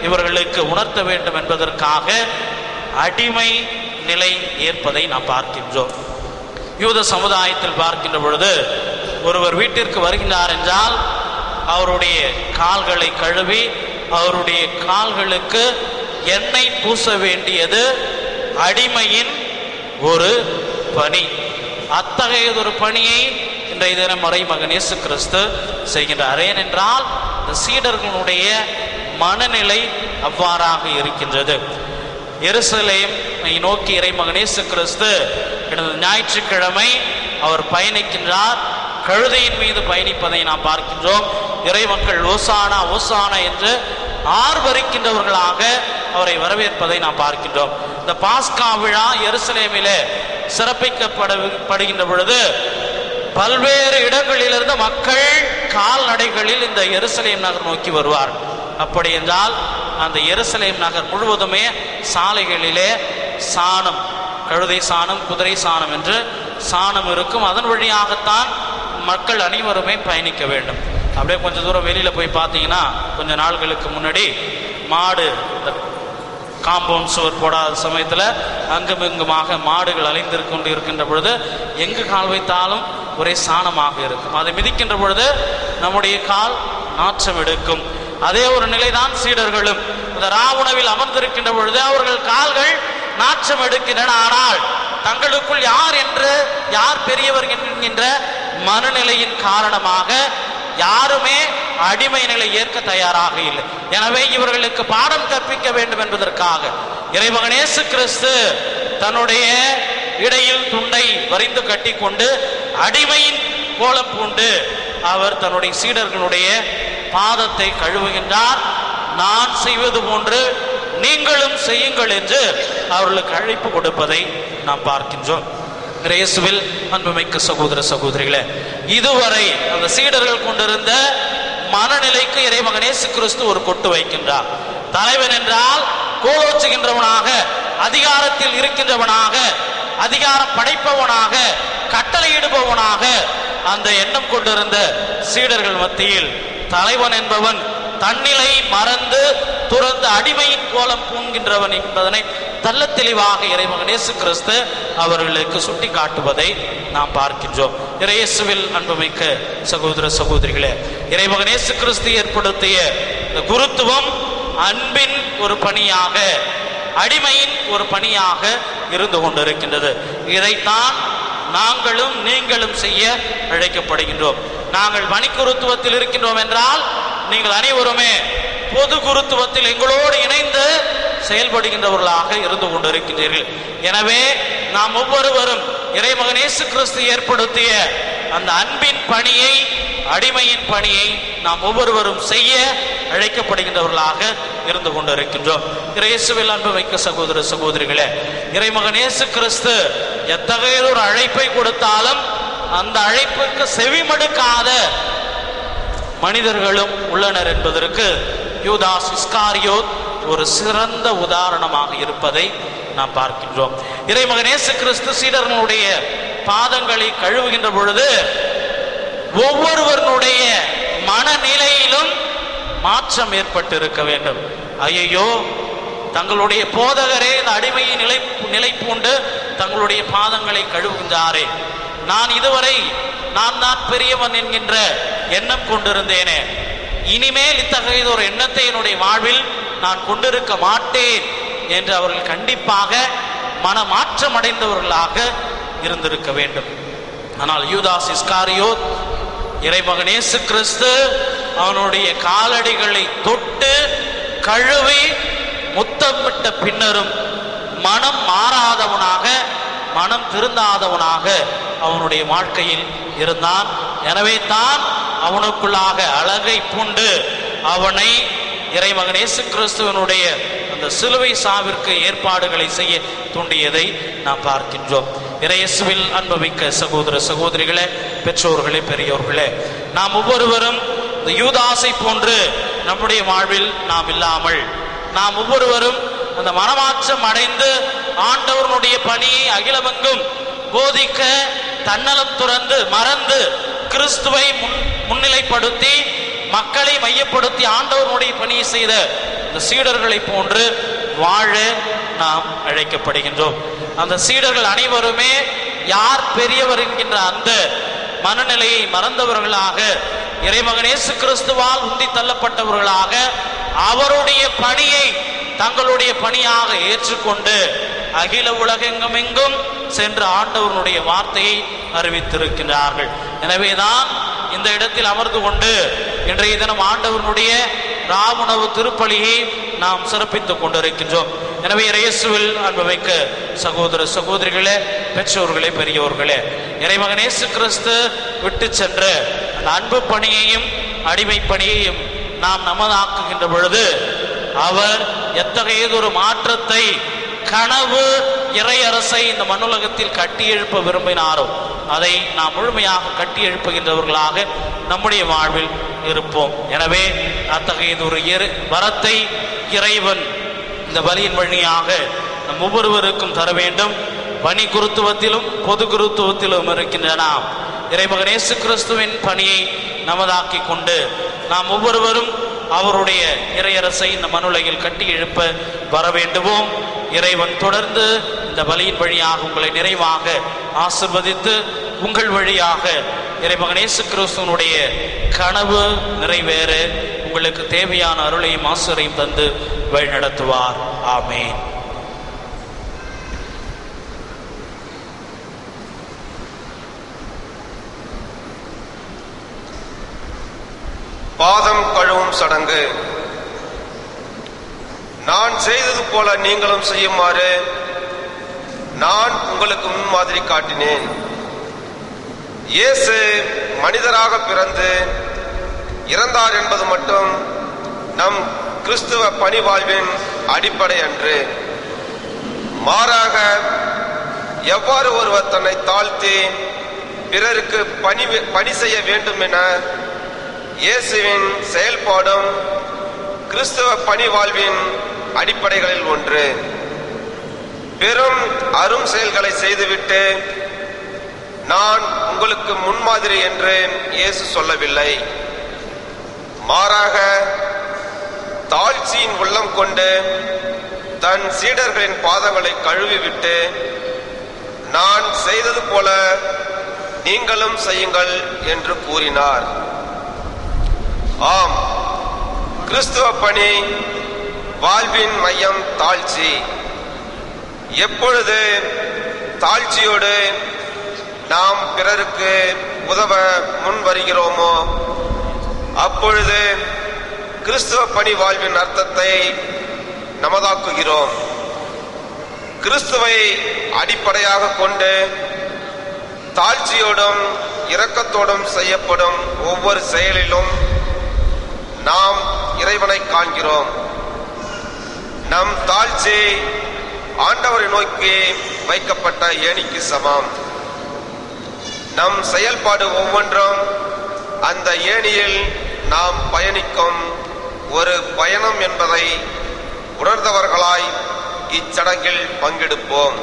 இவர்களுக்கு உணர்த்த வேண்டும் என்பதற்காக அடிமை நிலை ஏற்பதை நாம் பார்க்கின்றோம். யூத சமுதாயத்தில் பார்க்கின்ற பொழுது ஒருவர் வீட்டிற்கு வருகின்றார் என்றால் அவருடைய கால்களை கழுவி அவருடைய கால்களுக்கு எண்ணெய் பூச வேண்டியது அடிமையின் ஒரு பணி. அத்தகையதொரு பணியை இன்றைய தினம் இறைமகன் இயேசு கிறிஸ்து செய்கின்றார். ஏனென்றால் இந்த சீடர்களுடைய மனநிலை அவ்வாறாக இருக்கின்றது. எருசலேமை நோக்கி இறைமகன் இயேசு கிறிஸ்து ஞாயிற்றுக்கிழமை அவர் பயணிக்கின்றார். கழுதையின் மீது பயணிப்பதை நாம் பார்க்கின்றோம். இறைமக்கள் ஓசானா ஓசானா என்று ஆர்ப்பரிக்கின்றவர்களாக அவரை வரவேற்பதை நாம் பார்க்கின்றோம். இந்த பாஸ்கா விழா எருசலேமிலே சிறப்பிக்கப்படுகின்ற பொழுது பல்வேறு இடங்களிலிருந்து மக்கள் கால்நடைகளில் இந்த எருசலேம் நகர் நோக்கி வருவார். அப்படி என்றால் அந்த எருசலேம் நகர் முழுவதுமே சாலைகளிலே சாணம், கழுதை சாணம், குதிரை சாணம் என்று சாணம் இருக்கும். அதன் வழியாகத்தான் மக்கள் அனைவருமே பயணிக்க வேண்டும். அப்படியே கொஞ்சம் தூரம் வெளியில் போய் பார்த்தீங்கன்னா கொஞ்ச நாள்களுக்கு முன்னாடி மாடு காம்பவுண்ட் சுவர் போடாத சமயத்தில் அங்கும் இங்குமாக மாடுகள் அலைந்திருக்க கொண்டு இருக்கின்ற பொழுது எங்கு கால் வைத்தாலும் ஒரே சாணமாக இருக்கும். அதை மிதிக்கின்ற பொழுது நம்முடைய கால் நாற்றம் எடுக்கும். அதே ஒரு நிலைதான் சீடர்களும் இந்த ராவுணவில் அமர்ந்திருக்கின்ற பொழுது அவர்கள் கால்கள் நாற்றம் எடுக்கின்றன. ஆனால் தங்களுக்குள் யார் பெரியவர் என்கின்ற மனநிலையின் காரணமாக யாருமே அடிமை நிலை ஏற்க தயாராக இல்லை. எனவே இவர்களுக்கு பாடம் கற்பிக்க வேண்டும் என்பதற்காக இறைமகன் இயேசு கிறிஸ்து தன்னுடைய இடையில் துண்டை வரிந்து கட்டி கொண்டு அடிமையின் கோலம் பூண்டு அவர் தன்னுடைய சீடர்களுடைய பாதத்தை கழுவுகின்றார். நான் செய்வது போன்று நீங்களும் செய்யுங்கள் என்று அவர்களுக்கு அழைப்பு கொடுப்பதை நாம் பார்க்கின்றோம். இயேசுவில் அன்புமிக்க சகோதர சகோதரிகளே, இதுவரை அந்த சீடர்கள் கொண்டிருந்த மனநிலைக்கு இறைமகன் இயேசு கிறிஸ்து ஒரு கொட்டு வைக்கின்றார். தலைவன் என்றால் கோலோச்சுகின்றவனாக, அதிகாரத்தில் இருக்கின்றவனாக, அதிகாரம் படைப்பவனாக, கட்டளையிடுபவனாக அந்த எண்ணம் கொண்டிருந்த சீடர்கள் மத்தியில் தலைவன் என்பவன் தன்னிலை மறந்து துறந்த அடிமையின் கோலம் பூண்கின்றவன் என்பதனை தள்ள தெளிவாக இறைமகன் இயேசு கிறிஸ்து அவர்களுக்கு சுட்டி காட்டுவதை நாம் பார்க்கின்றோம். இயேசுவில் அன்புமிக்க சகோதர சகோதரிகளே, இறைமகன் இயேசு கிறிஸ்து ஏற்படுத்திய இந்த குருத்துவம் அன்பின் ஒரு பணியாக, அடிமையின் ஒரு பணியாக இருந்து கொண்டிருக்கின்றது. இதைத்தான் நாங்களும் நீங்களும் செய்ய அழைக்கப்படுகின்றோம். நாங்கள் மணிக்குருத்துவத்தில் இருக்கின்றோம் என்றால் நீங்கள் அனைவருமே பொது குருத்துவத்தில் எங்களோடு இணைந்து செயல்படுகின்றவர்களாக இருந்து கொண்டிருக்கின்றீர்கள். எனவே நாம் ஒவ்வொருவரும் இறைமகன் இயேசு கிறிஸ்து ஏற்படுத்திய அந்த அன்பின் பணியை, அடிமையின் பணியை நாம் ஒவ்வொருவரும் செய்ய அழைக்கப்படுகின்றவர்களாக இருந்து கொண்டிருக்கின்றோம். இயேசுவில் அன்புமிக்க சகோதர சகோதரிகளே, இறைமகன் இயேசு கிறிஸ்து எத்தகைய ஒரு அழைப்பை கொடுத்தாலும் அந்த அழைப்புக்கு செவிமடுக்காத மனிதர்களும் உள்ளனர் என்பதற்கு யூதாஸ் இஸ்காரியோத் ஒரு சிறந்த உதாரணமாக இருப்பதை நாம் பார்க்கின்றோம். இறைமகன் இயேசு கிறிஸ்து சீடர்களுடைய பாதங்களை கழுவுகின்ற பொழுது ஒவ்வொருவருடைய மனநிலையிலும் மாற்றம் ஏற்பட்டு இருக்க வேண்டும். ஐயோ, தங்களுடைய போதகரே இந்த அடிமையை நிலை பூண்டு தங்களுடைய பாதங்களை கழுவுகின்றாரே, நான் இதுவரை நான் தான் பெரியவன் என்கின்ற எண்ணம் கொண்டிருந்தேனே, இனிமேல் இத்தகைய ஒரு எண்ணத்தை என்னுடைய வாழ்வில் நான் கொண்டிருக்க மாட்டேன் என்று அவர்கள் கண்டிப்பாக மனமாற்றம் அடைந்தவர்களாக இருந்திருக்க வேண்டும். ஆனால் யூதாஸ் இஸ்காரியோத் இறைமகன் இயேசு கிறிஸ்து அவனுடைய காலடிகளை தொட்டு கழுவி முத்தமிட்ட பின்னரும் மனம் மாறாதவனாக, மனம் திருந்தாதவனாக அவனுடைய வாழ்க்கையில் இருந்தான். எனவே தான் அவனுக்குள்ளாக அழகை பூண்டு அவனை இறைமகன் இயேசு கிறிஸ்துவனுடைய அந்த சிலுவை சாவிற்கு ஏற்பாடுகளை செய்ய தூண்டியதை நாம் பார்க்கின்றோம். இயேசுவில் அன்புமிக்க சகோதர சகோதரிகளே, பெற்றோர்களே, பெரியோர்களே, நாம் ஒவ்வொருவரும் இந்த யூதாசை போன்று நம்முடைய வாழ்வில் நாம் இல்லாமல், நாம் ஒவ்வொருவரும் அந்த மனமாற்றம் அடைந்து ஆண்டவருடைய பணியை அகிலமெங்கும் போதிக்க தன்னலம் துறந்து மறந்து கிறிஸ்துவை முன்னிலைப்படுத்தி மக்களை மையப்படுத்தி ஆண்டவருடைய பணியை செய்த இந்த சீடர்களை போன்று வாழ நாம் அழைக்கப்படுகின்றோம். அந்த சீடர்கள் அனைவருமே யார் பெரியவர் என்கின்ற அந்த மனநிலையை மறந்தவர்களாக, இறைமகன் இயேசு கிறிஸ்துவால் உந்தி தள்ளப்பட்டவர்களாக, அவருடைய பணியை தங்களுடைய பணியாக ஏற்றுக்கொண்டு அகில உலகெங்குமெங்கும் சென்று ஆண்டவருடைய வார்த்தையை அறிவித்திருக்கிறார்கள். எனவேதான் இந்த இடத்தில் அமர்ந்து கொண்டு இன்றைய தினம் ஆண்டவருடைய ராவுணவு திருப்பலியை நாம் சிறப்பித்துக் கொண்டிருக்கின்றோம். எனவே இயேசுவில் அன்புமிக்க சகோதர சகோதரிகளே, பெற்றோர்களே, பெரியோர்களே, இறைமகன் இயேசு கிறிஸ்து விட்டு சென்ற அந்த அன்பு பணியையும் அடிமை பணியையும் நாம் நமதாக்குகின்ற பொழுது அவர் எத்தகையதொரு மாற்றத்தை, கனவு இறையரசை இந்த மண்ணுலகத்தில் கட்டி எழுப்ப விரும்பினாரோ அதை நாம் முழுமையாக கட்டி எழுப்புகின்றவர்களாக நம்முடைய வாழ்வில் இருப்போம். எனவே அத்தகையதொரு வரத்தை இறைவன் இந்த பலியின் வழியாக நம் ஒவ்வொருவருக்கும் தர வேண்டும். பணி குருத்துவத்திலும் பொது குருத்துவத்திலும் இருக்கின்ற நாம் இறைமகன் இயேசு கிறிஸ்துவின் பணியை நமதாக்கி கொண்டு நாம் ஒவ்வொருவரும் அவருடைய இறையரசை இந்த மண்ணுலகில் கட்டி எழுப்ப வர வேண்டுவோம். இறைவன் தொடர்ந்து இந்த பலியின் வழியாக உங்களை நிறைவாக ஆசிர்வதித்து உங்கள் வழியாக இறைமகன் இயேசு கிறிஸ்துவனுடைய கனவு நிறைவேற உங்களுக்கு தேவையான அருளையும் ஆசிரியையும் தந்து வழிநடத்துவார். ஆமென். பாதம் கழுவும் சடங்கு. நான் செய்தது போல நீங்களும் செய்யுமாறு நான் உங்களுக்கு முன்மாதிரி காட்டினேன். இயேசு மனிதராக பிறந்து இறந்தார் என்பது மட்டும் நம் கிறிஸ்துவ பணி வாழ்வின் அடிப்படை அன்று. மாறாக எவ்வாறு ஒருவர் தன்னை தாழ்த்தி பிறருக்கு பணி செய்ய வேண்டும் என இயேசுவின் செயல்பாடும் கிறிஸ்துவ பணி வாழ்வின் அடிப்படைகளில் ஒன்று. பெரும் அரும் செயல்களை செய்துவிட்டு நான் உங்களுக்கு முன்மாதிரி என்று இயேசு சொல்லவில்லை. மாறாக தாழ்ச்சியின் உள்ளம் கொண்டு தன் சீடர்களின் பாதங்களை கழுவிவிட்டு நான் செய்தது போல நீங்களும் செய்யுங்கள் என்று கூறினார். ஆம், கிறிஸ்துவ பணி வாழ்வின் மையம் தாழ்ச்சி. எப்பொழுது தாழ்ச்சியோடு நாம் பிறருக்கு உதவ முன் வருகிறோமோ அப்பொழுது கிறிஸ்துவ பணி வாழ்வின் அர்த்தத்தை நமதாக்குகிறோம். கிறிஸ்துவை அடிப்படையாக கொண்டு தாழ்ச்சியோடும் இரக்கத்தோடும் செய்யப்படும் ஒவ்வொரு செயலிலும் நாம் இறைவனை காண்கிறோம். நம் தாழ்ச்சி ஆண்டவரை நோக்கி வைக்கப்பட்ட ஏணிக்கு சமம். நம் செயல்பாடு ஒவ்வொன்றும் அந்த ஏணியில் நாம் பயணிக்கும் ஒரு பயணம் என்பதை உணர்ந்தவர்களாய் இச்சடங்கில் பங்கெடுப்போம்.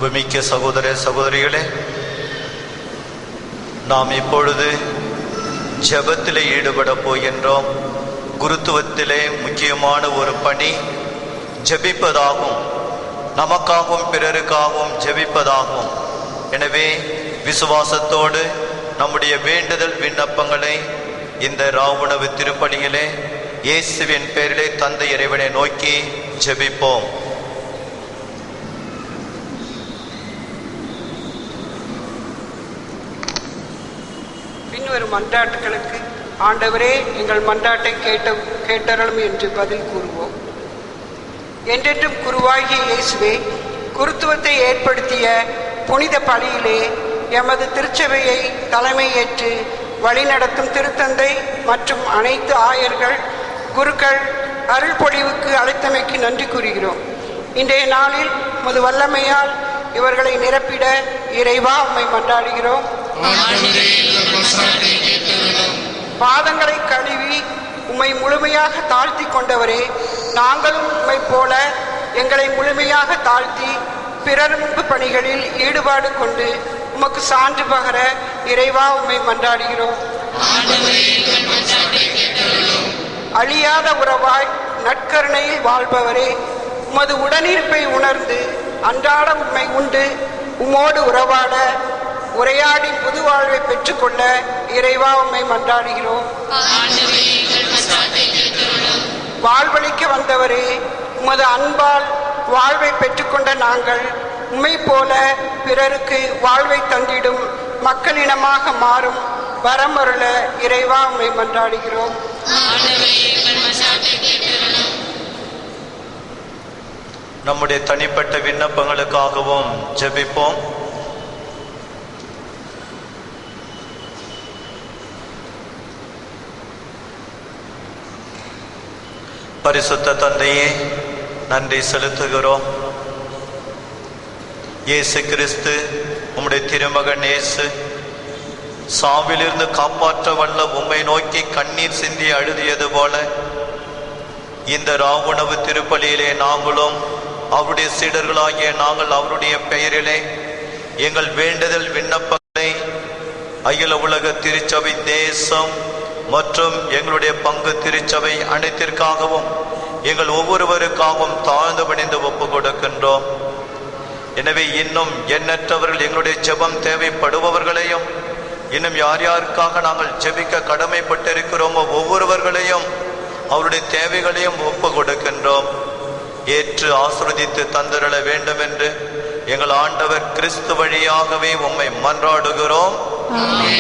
அன்புமிக்க சகோதர சகோதரிகளே, நாம் இப்பொழுது ஜெபத்திலே ஈடுபட போகின்றோம். குருத்துவத்திலே முக்கியமான ஒரு பணி ஜெபிப்பதாகும். நமக்காகவும் பிறருக்காகவும் ஜெபிப்பதாகும். எனவே விசுவாசத்தோடு நம்முடைய வேண்டுதல் விண்ணப்பங்களை இந்த ராவுணவு திருப்பணியிலே இயேசுவின் பெயரிலே தந்தை இறைவனை நோக்கி ஜெபிப்போம். பின்வரும் மன்றாட்டுகளுக்கு ஆண்டவரே எங்கள் மன்றாட்டை கேட்டருளும் என்று பதில் கூறுவோம். என்றென்றும் குருவாகிய இயேசுவே, குருத்துவத்தை ஏற்படுத்திய புனித பலியிலே எமது திருச்சபையை தலைமையேற்று வழிநடத்தும் திருத்தந்தை மற்றும் அனைத்து ஆயர்கள், குருக்கள் அருள் பொழிவுக்கு அழைத்தமைக்கு நன்றி கூறுகிறோம். இன்றைய நாளில் உமது வல்லமையால் இவர்களை நிரப்பிட இறைவா உம்மை மன்றாடுகிறோம். பாதங்களை கழுவி உம்மை முழுமையாக தாழ்த்தி கொண்டவரே, நாங்களும் உம்மை போல எங்களை முழுமையாக தாழ்த்தி பிறரன்பு பணிகளில் ஈடுபாடு கொண்டு உமக்கு சான்று பகர இறைவா உம்மை மன்றாடுகிறோம். அழியாத உறவாய் நற்கருணையில் வாழ்பவரே, உமது உடனிருப்பை உணர்ந்து அன்றாட உம்மை உண்டு உம்மோடு உறவாட உரையாடி புது வாழ்வை பெற்றுக்கொள்ள இறைவா உம்மை மன்றாடுகிறோம். வாழ்வழிக்க வந்தவரே, உமது அன்பால் வாழ்வை பெற்றுக்கொண்ட நாங்கள் உம்மை போல பிறருக்கு வாழ்வை தந்திடும் மக்களினமாக மாறும் வரமருள இறைவா உம்மை மன்றாடுகிறோம். நம்முடைய தனிப்பட்ட விண்ணப்பங்களுக்காகவும் ஜெபிப்போம். பரிசுத்த தந்தையே, நன்றி செலுத்துகிறோம். இயேசு கிறிஸ்து உம்முடைய திருமகன் இயேசு சாவிலிருந்து காப்பாற்ற வல்ல உம்மை நோக்கி கண்ணீர் சிந்தி அழுதியது போல இந்த ராவுணவு திருப்பலியிலே நாங்களும் அவருடைய சீடர்களாகிய நாங்கள் அவருடைய பெயரிலே எங்கள் வேண்டுதல் விண்ணப்பங்களை அகில உலக திருச்சபை தேசம் மற்றும் எங்களுடைய பங்கு திருச்சபை அனைத்திற்காகவும் எங்கள் ஒவ்வொருவருக்காகவும் தாழ்ந்து பணிந்து ஒப்பு கொடுக்கின்றோம். எனவே இன்னும் எண்ணற்றவர்கள் எங்களுடைய ஜெபம் தேவைப்படுபவர்களையும் இன்னும் யார் யாருக்காக நாங்கள் ஜெபிக்க கடமைப்பட்டிருக்கிறோமோ ஒவ்வொருவர்களையும் அவருடைய தேவைகளையும் ஒப்பு கொடுக்கின்றோம். ஏற்று ஆசீர்வதித்து தந்திரள வேண்டும் என்று எங்கள் ஆண்டவர் கிறிஸ்து வழியாகவே உம்மை மன்றாடுகிறோம். அன்பே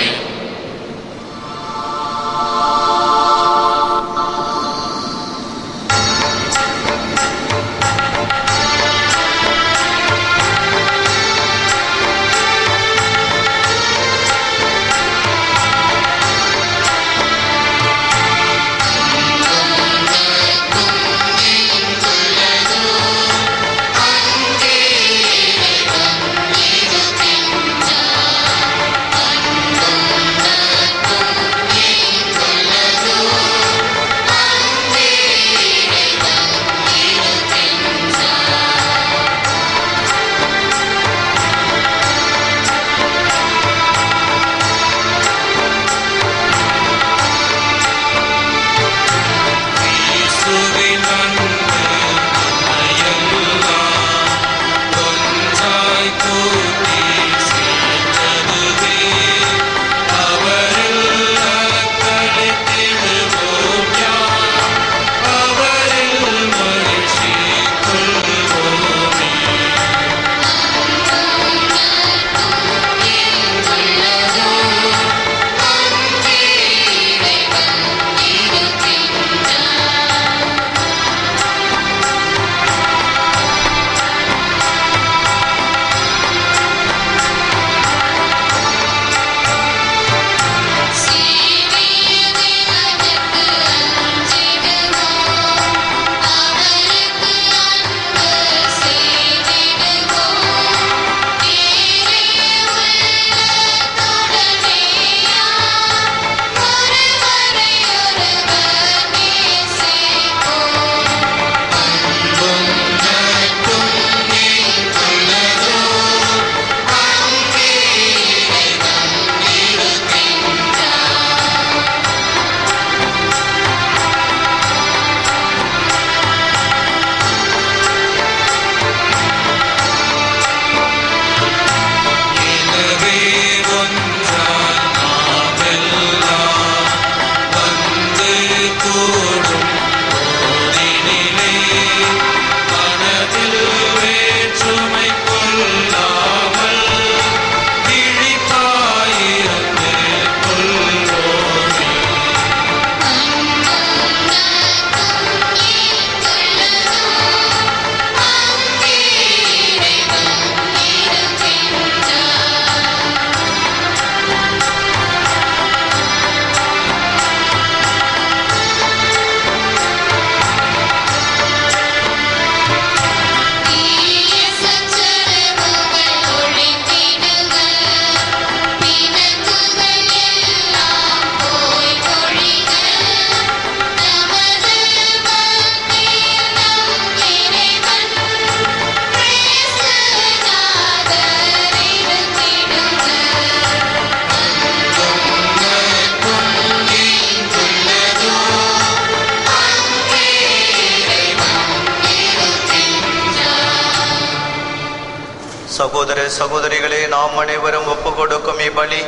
சகோதர சகோதரிகளே, நாம் அனைவரும் ஒப்பு கொடுக்கும் இப்பலி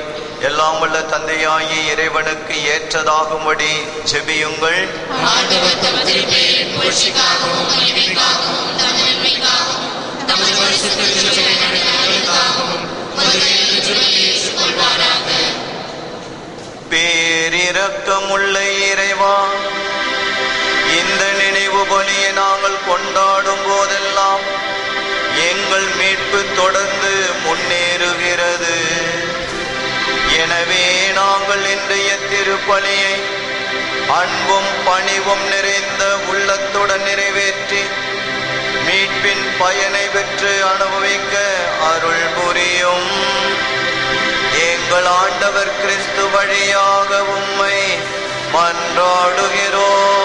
எல்லாம் வல்ல தந்தையாகிய இறைவனுக்கு ஏற்றதாகும்படி ஜெபியுங்கள். ஆண்டவர் தம் திருப்பெயரின் புகழ்ச்சிக்காகவும் மகிமைக்காகவும் தம் நன்மைக்காகவும் தமது பரிசுத்த திருச்சபை நடத்துவதற்காகவும் முதலில் ஜெபத்தை ஏற்றுக்கொள்வாராக. பேரிரக்கமுள்ள இறைவா, இந்த நினைவு பலியை நாங்கள் கொண்டாடும் போதெல்லாம் எங்கள் மீட்பு தொடர்ந்து முன்னேறுகிறது. எனவே நாங்கள் இன்றைய திருப்பலியை அன்பும் பணிவும் நிறைந்த உள்ளத்துடன் நிறைவேற்றி மீட்பின் பயனை பெற்று அனுபவிக்க அருள் புரியும். எங்கள் ஆண்டவர் கிறிஸ்து வழியாக உம்மை மன்றாடுகிறோம்.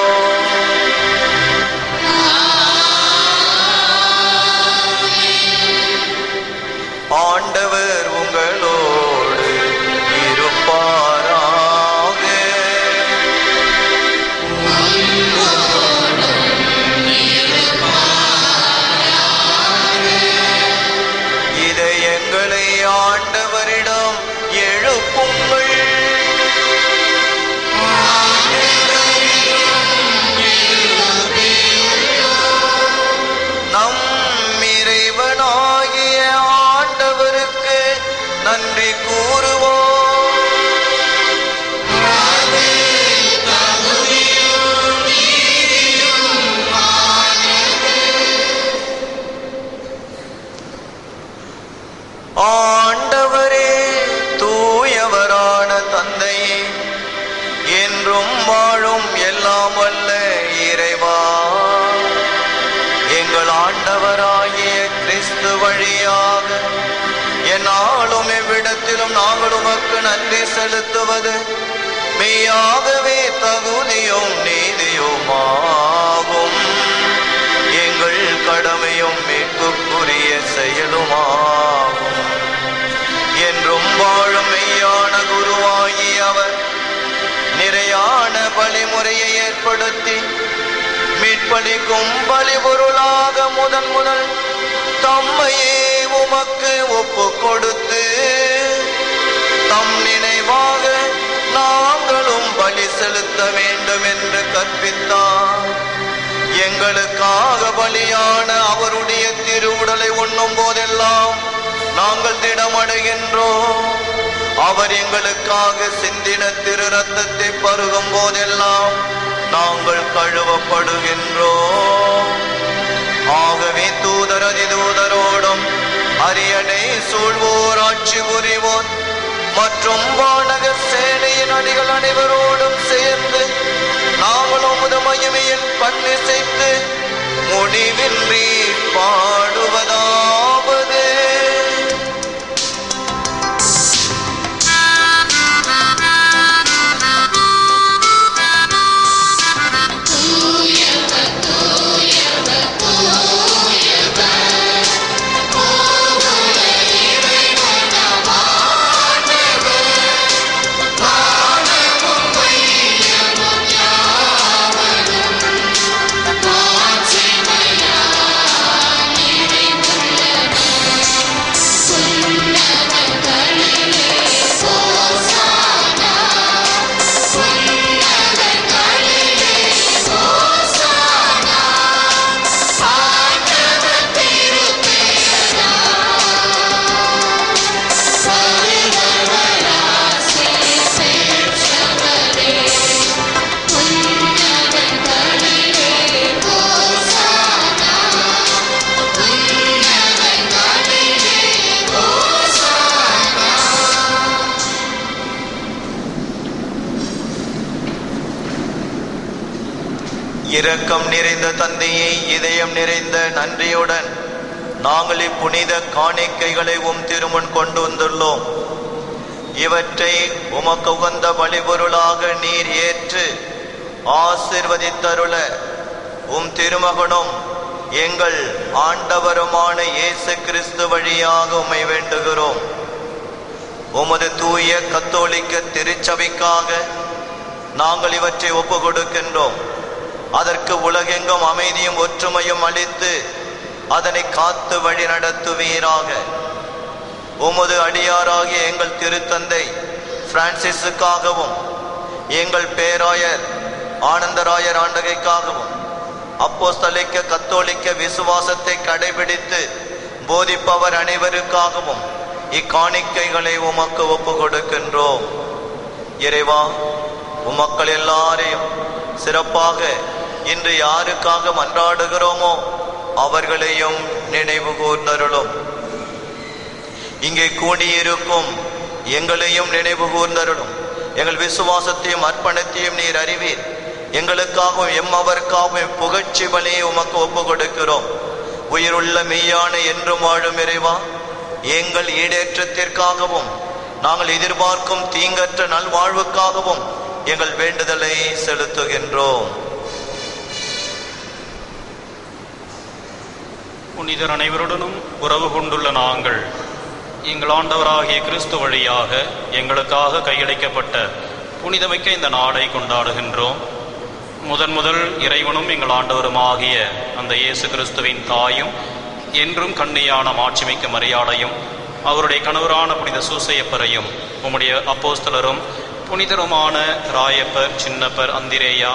ஆண்டவர் உங்களோடு இருப்பாராக. இதயங்களை ஆண்டவரிடம் எழுப்புங்கள். நம் இறைவனாகிய ஆண்டவருக்கு நன்றி கூறுவோம். ஆண்டவரே, தூயவரான தந்தையே, என்றும் வாழும் எல்லாம் வல்ல இறைவா, எங்கள் ஆண்டவராகிய கிறிஸ்து வழியாக என்னாலும் எவ்விடத்திலும் நாங்கள் உமக்கு நன்றி செலுத்துவது மெய்யாகவே தகுதியும் நீதியுமாகும். எங்கள் கடமையும் மீட்புக்குரிய செயலுமாகும். என்றும் வாழும் மெய்யான குருவாகி அவர் நிறையான பலிமுறையை ஏற்படுத்தி மீட்பளிக்கும் பலிபொருளாக முதல் தம்மையே உமக்கு ஒப்பு கொடுத்து தம் நினைவாக நாங்களும் பலி செலுத்த வேண்டும் என்று கற்பித்தார். எங்களுக்காக பலியான அவருடைய திருவுடலை உண்ணும் போதெல்லாம் நாங்கள் திடமடைகின்றோம். அவர் எங்களுக்காக சிந்தின திரு ரத்தத்தை பருகும் போதெல்லாம் நாங்கள் கழுவப்படுகின்றோம். ஆகவே தூதர் அதிதூதரோடும் அரியணை சூழ்வோர் ஆட்சி புரிவோர் மற்றும் வானக சேனையின் அணிகள் அனைவரோடும் சேர்ந்து நாங்கள் உமது மகிமையில் பன்னிசைத்து முடிவின்றி பாடுவதாவது. இரக்கம் நிறைந்த தந்தையை, இதயம் நிறைந்த நன்றியுடன் நாங்கள் இப்புனித காணிக்கைகளை திருமுன் கொண்டு வந்துள்ளோம். இவற்றை உமக்கு உகந்த பலிபொருளாக நீர் ஏற்று ஆசீர்வதித்தருள திருமகனும் எங்கள் ஆண்டவருமான இயேசு கிறிஸ்து வழியாக உம்மை வேண்டுகிறோம். உமது தூய கத்தோலிக்க திருச்சபைக்காக நாங்கள் இவற்றை ஒப்பு கொடுக்கின்றோம். அதற்கு உலகெங்கும் அமைதியும் ஒற்றுமையும் அளித்து அதனை காத்து வழி நடத்துவீராக. உமது அடியாராகிய எங்கள் திருத்தந்தை பிரான்சிஸுக்காகவும் எங்கள் பேராயர் ஆனந்தராயர் ஆண்டகைக்காகவும் அப்போஸ்தலிக்க கத்தோலிக்க விசுவாசத்தை கடைபிடித்து போதிப்பவர் அனைவருக்காகவும் இக்காணிக்கைகளை உமக்கு ஒப்பு கொடுக்கின்றோம். இறைவா, உமக்கள் எல்லாரையும் சிறப்பாக இன்று யாருக்காக மன்றாடுகிறோமோ அவர்களையும் நினைவு கூர்ந்தருளும். இங்கே கூடியிருக்கும் எங்களையும் நினைவு கூர்ந்தருளும். எங்கள் விசுவாசத்தையும் அர்ப்பணத்தையும் நீர் அறிவீர். எங்களுக்காகவும் எம்மவருக்காகவும் புகழ்ச்சி பலியை உமக்கு ஒப்பு கொடுக்கிறோம். உயிருள்ள மெய்யான என்றும் வாழும் இறைவா, எங்கள் ஈடேற்றத்திற்காகவும் நாங்கள் எதிர்பார்க்கும் தீங்கற்ற நல்வாழ்வுக்காகவும் எங்கள் வேண்டுதலை செலுத்துகின்றோம். புனிதர் அனைவருடனும் உறவு கொண்டுள்ள நாங்கள் எங்கள் ஆண்டவராகிய கிறிஸ்து வழியாக எங்களுக்காக கையளிக்கப்பட்ட புனிதமிக்க இந்த நாளை கொண்டாடுகின்றோம். முதல் இறைவனும் எங்கள் ஆண்டவருமாகிய அந்த இயேசு கிறிஸ்துவின் தாயும் என்றும் கன்னியான மாட்சிமிக்க மரியாதையும் அவருடைய கணவரான புனித சூசையப்பரையும் உம்முடைய அப்போஸ்தலரும் புனிதருமான ராயப்பர், சின்னப்பர், அந்திரேயா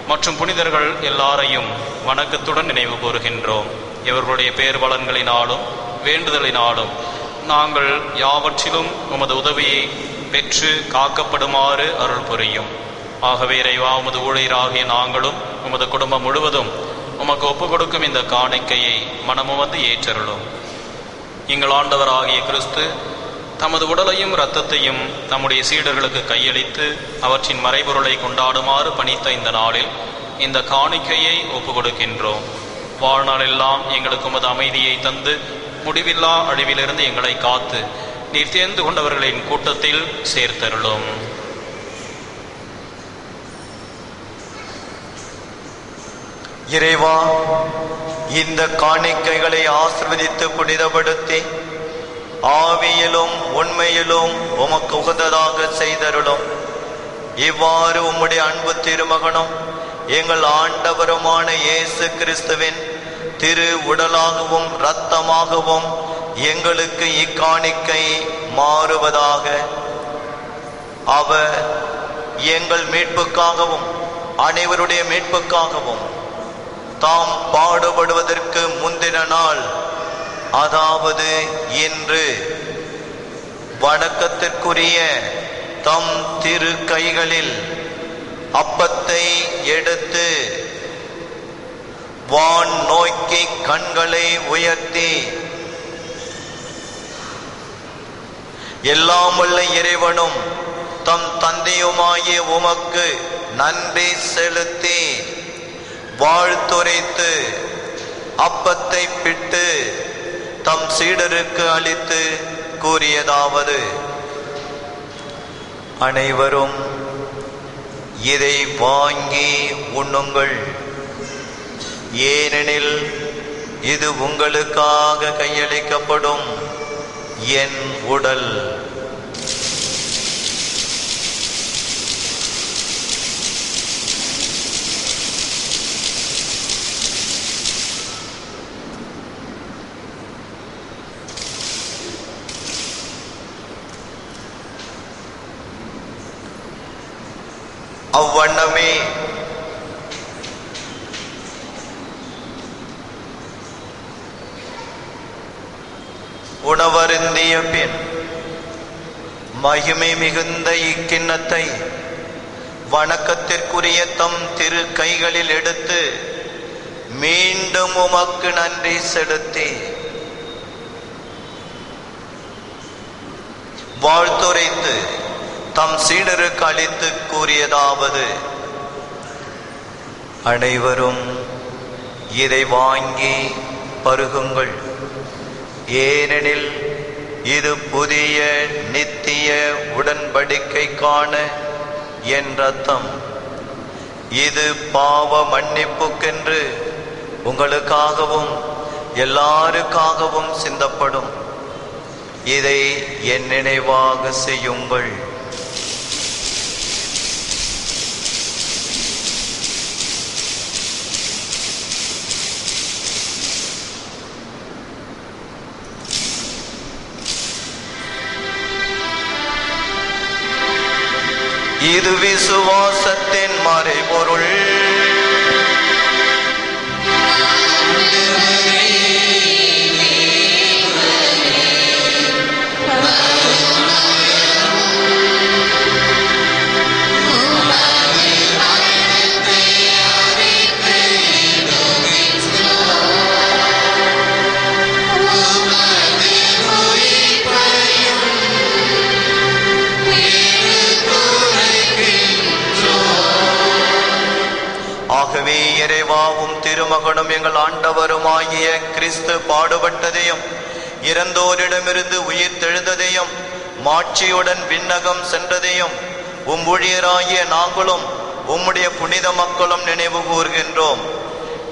மற்றும் புனிதர்கள் எல்லாரையும் வணக்கத்துடன் நினைவு கூறுகின்றோம். இவர்களுடைய பேர் பலன்களினாலும் வேண்டுதலினாலும் நாங்கள் யாவற்றிலும் உமது உதவியை பெற்று காக்கப்படுமாறு அருள் புரியும். ஆகவே இறைவா, உமது ஊழியராகிய நாங்களும் உமது குடும்பம் முழுவதும் உமக்கு ஒப்பு கொடுக்கும் இந்த காணிக்கையை மனமுவந்து ஏற்றருளும். எங்கள் ஆண்டவராகிய கிறிஸ்து தமது உடலையும் இரத்தத்தையும் நம்முடைய சீடர்களுக்கு கையளித்து அவற்றின் மறைபொருளை கொண்டாடுமாறு பணித்த இந்த நாளில் இந்த காணிக்கையை ஒப்பு கொடுக்கின்றோம். வாழ்நாளெல்லாம் எங்களுக்கு உமது அமைதியை தந்து முடிவில்லா அழிவிலிருந்து எங்களை காத்து நீர் தேர்ந்து கொண்டவர்களின் கூட்டத்தில் சேர்த்தருளும். இறைவா, இந்த காணிக்கைகளை ஆசீர்வதித்து புனிதப்படுத்தி ஆவியிலும் உண்மையிலும் உமக்கு உகந்ததாக செய்தருளும். இவ்வாறு உம்முடைய அன்பு திருமகனும் எங்கள் ஆண்டவருமான இயேசு கிறிஸ்துவின் திரு உடலாகவும் இரத்தமாகவும் எங்களுக்கு இக்காணிக்கை மாறுவதாக. அவர் எங்கள் மீட்புக்காகவும் அனைவருடைய மீட்புக்காகவும் தாம் பாடுபடுவதற்கு முந்தின நாள், அதாவது இன்று, வணக்கத்திற்குரிய தம் திரு கைகளில் அப்பத்தை எடுத்து வான் நோக்கி கண்களை உயர்த்தி எல்லாம் வல்ல இறைவனும் தம் தந்தையுமாகிய உமக்கு நன்றி செலுத்தி வாழ்த்துரைத்து அப்பத்தை பிட்டு தம் சீடருக்கு அளித்து கூறியதாவது: அனைவரும் இதை வாங்கி உண்ணுங்கள், ஏனெனில் இது உங்களுக்காக கையளிக்கப்படும் என் உடல். அவ்வண்ணமே உணவருந்திய பின் மகிமை மிகுந்த இக்கிண்ணத்தை வணக்கத்திற்குரிய தம் திரு கைகளில் எடுத்து மீண்டும் உமக்கு நன்றி செலுத்தி வாழ்த்துரைத்து தம் சீடருக்கு அளித்து கூறியதாவது: அனைவரும் இதை வாங்கி பருகுங்கள், ஏனெனில் இது புதிய நித்திய உடன்படிக்கைக்கான என் இரத்தம். இது பாவ மன்னிப்புக்கென்று உங்களுக்காகவும் எல்லாருக்காகவும் சிந்தப்படும். இதை என் நினைவாக செய்யுங்கள். இது விசுவாசத்தின் மறைபொருள். ஆகவே இறைவாவும் திருமகனும் எங்கள் ஆண்டவருமாகிய கிறிஸ்து பாடுபட்டதையும் இறந்தோரிடமிருந்து உயிர் தெழுந்ததையும் மாட்சியுடன் விண்ணகம் சென்றதையும் ஊழியராகிய நாங்களும் உம்முடைய புனித மக்களும் நினைவு கூர்கின்றோம்.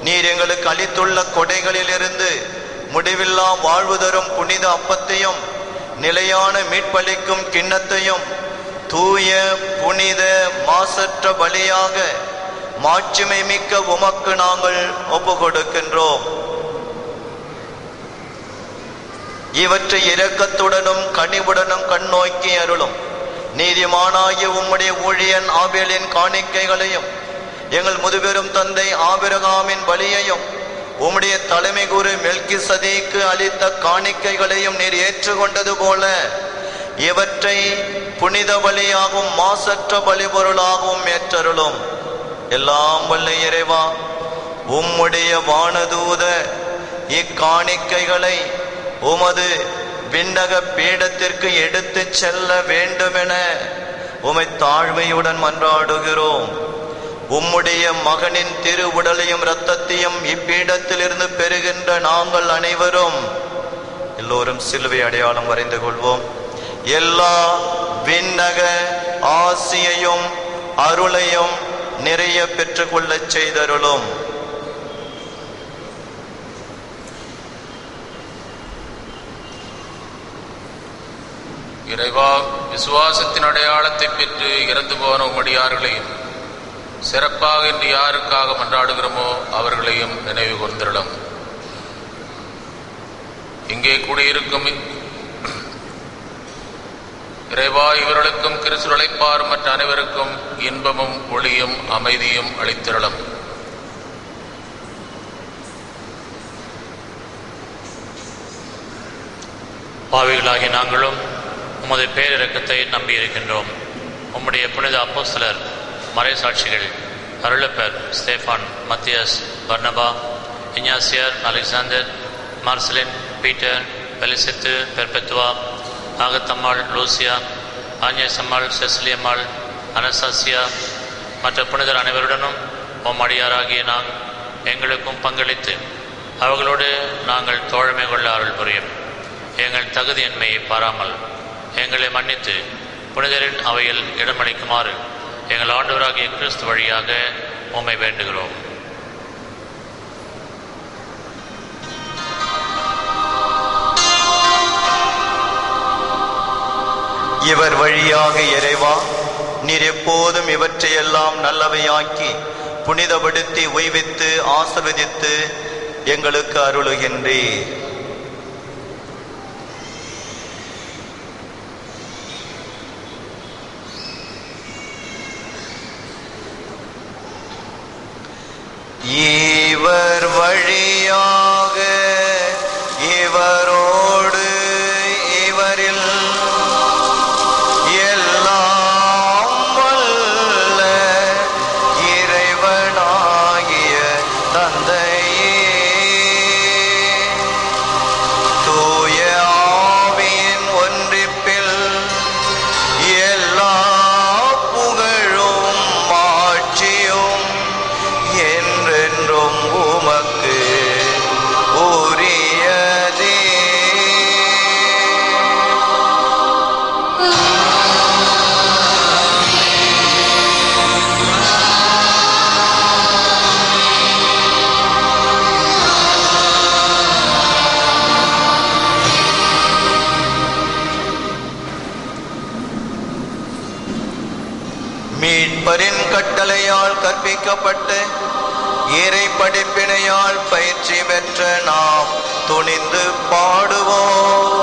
நீர் எங்களுக்கு அளித்துள்ள கொடைகளிலிருந்து முடிவில்லா வாழ்வு தரும் புனித அப்பத்தையும் நிலையான மீட்பளிக்கும் கிண்ணத்தையும் தூய புனித மாசற்ற பலியாக மாட்சிமை மிக்க உமக்கு நாங்கள் ஒப்பு கொடுக்கின்றோம். இவற்றை இரக்கத்துடனும் கனிவுடனும் கண்ணோக்கி அருளும். நீதிமானாகிய உம்முடைய ஊழியன் ஆபேலின் காணிக்கைகளையும் எங்கள் முதுபெரும் தந்தை ஆபிரகாமின் பலியையும் உம்முடைய தலைமை குரு மெல்கிசதேக்கு அளித்த காணிக்கைகளையும் நீர் ஏற்றுக்கொண்டது போல இவற்றை புனித பலியாகவும் மாசற்ற பலிபொருளாகவும் ஏற்றருளும். எல்லாம் வல்ல இறைவா, உம்முடைய வானதூத இக்காணிக்கைகளை உமது விண்ணக பீடத்திற்கு எடுத்துச் செல்ல வேண்டுமென உமை தாழ்மையுடன் மன்றாடுகிறோம். உம்முடைய மகனின் திரு உடலையும் இரத்தத்தையும் இப்பீடத்திலிருந்து பெறுகின்ற நாங்கள் அனைவரும் எல்லோரும் சிலுவை அடையாளம் வரைந்து கொள்வோம். எல்லா விண்ணக ஆசியையும் அருளையும் நிறைய பெற்றுக்கொள்ள செய்தருளும். இறைவா, விசுவாசத்தின் அடையாளத்தை பெற்று இறந்து போன உம்மடியார்களையும் சிறப்பாக இன்று யாருக்காக மன்றாடுகிறோமோ அவர்களையும் நினைவு கூர்ந்திருளும். இங்கே கூடியிருக்கும் இறைவா, இவர்களுக்கும் கிறிஸ்து அழைப்பார் மற்ற அனைவருக்கும் இன்பமும் ஒளியும் அமைதியும் அளித்திருளும். பாவிகளாகி நாங்களும் உமது பேரிரக்கத்தை நம்பியிருக்கின்றோம். உம்முடைய புனித அப்போஸ்தலர், மறைசாட்சிகள் அருளப்பர் ஸ்தேஃபான், மத்தியஸ், பர்னபா, இஞ்ஞாசியார், அலெக்சாந்தர், மார்சலின், பீட்டர், பெலிசித்து, பெர்பெத்துவா, ஆகத்தம்மாள், லூசியா, ஆஞ்சேசம்மாள், செஸ்லியம்மாள், அனசாசியா மற்ற புனிதர் அனைவருடனும் உம் அடியாராகிய நான் எங்களுக்கும் பங்களித்து அவர்களோடு நாங்கள் தோழமை கொள்ள அருள் புரியும். எங்கள் தகுதியின்மையை பாராமல் எங்களை மன்னித்து புனிதரின் அவையில் இடமளிக்குமாறு எங்கள் ஆண்டவராகிய கிறிஸ்து வழியாக உம்மை வேண்டுகிறோம். இவர் வழியாக இறைவா, நீர் எப்போதும் இவற்றையெல்லாம் நல்லவையாக்கி புனிதப்படுத்தி உய்வித்து ஆசீர்வதித்து எங்களுக்கு அருளுகின்றீர். இவர் வழியாக இவரோடு இவரில் எல்லாம் வல்ல இறைவனாகிய தந்தையே, தூய ஆவியின் ஒன்றிப்பில் எல்லா புகழும் மாட்சியும் என்றென்றும் உமக்கு உரியதே. மீட்பரின் கட்டளையால் கற்பிக்கப்பட்டு இறை படிப்பினையால் பயிற்சி பெற்ற நாம் துணிந்து பாடுவோம்.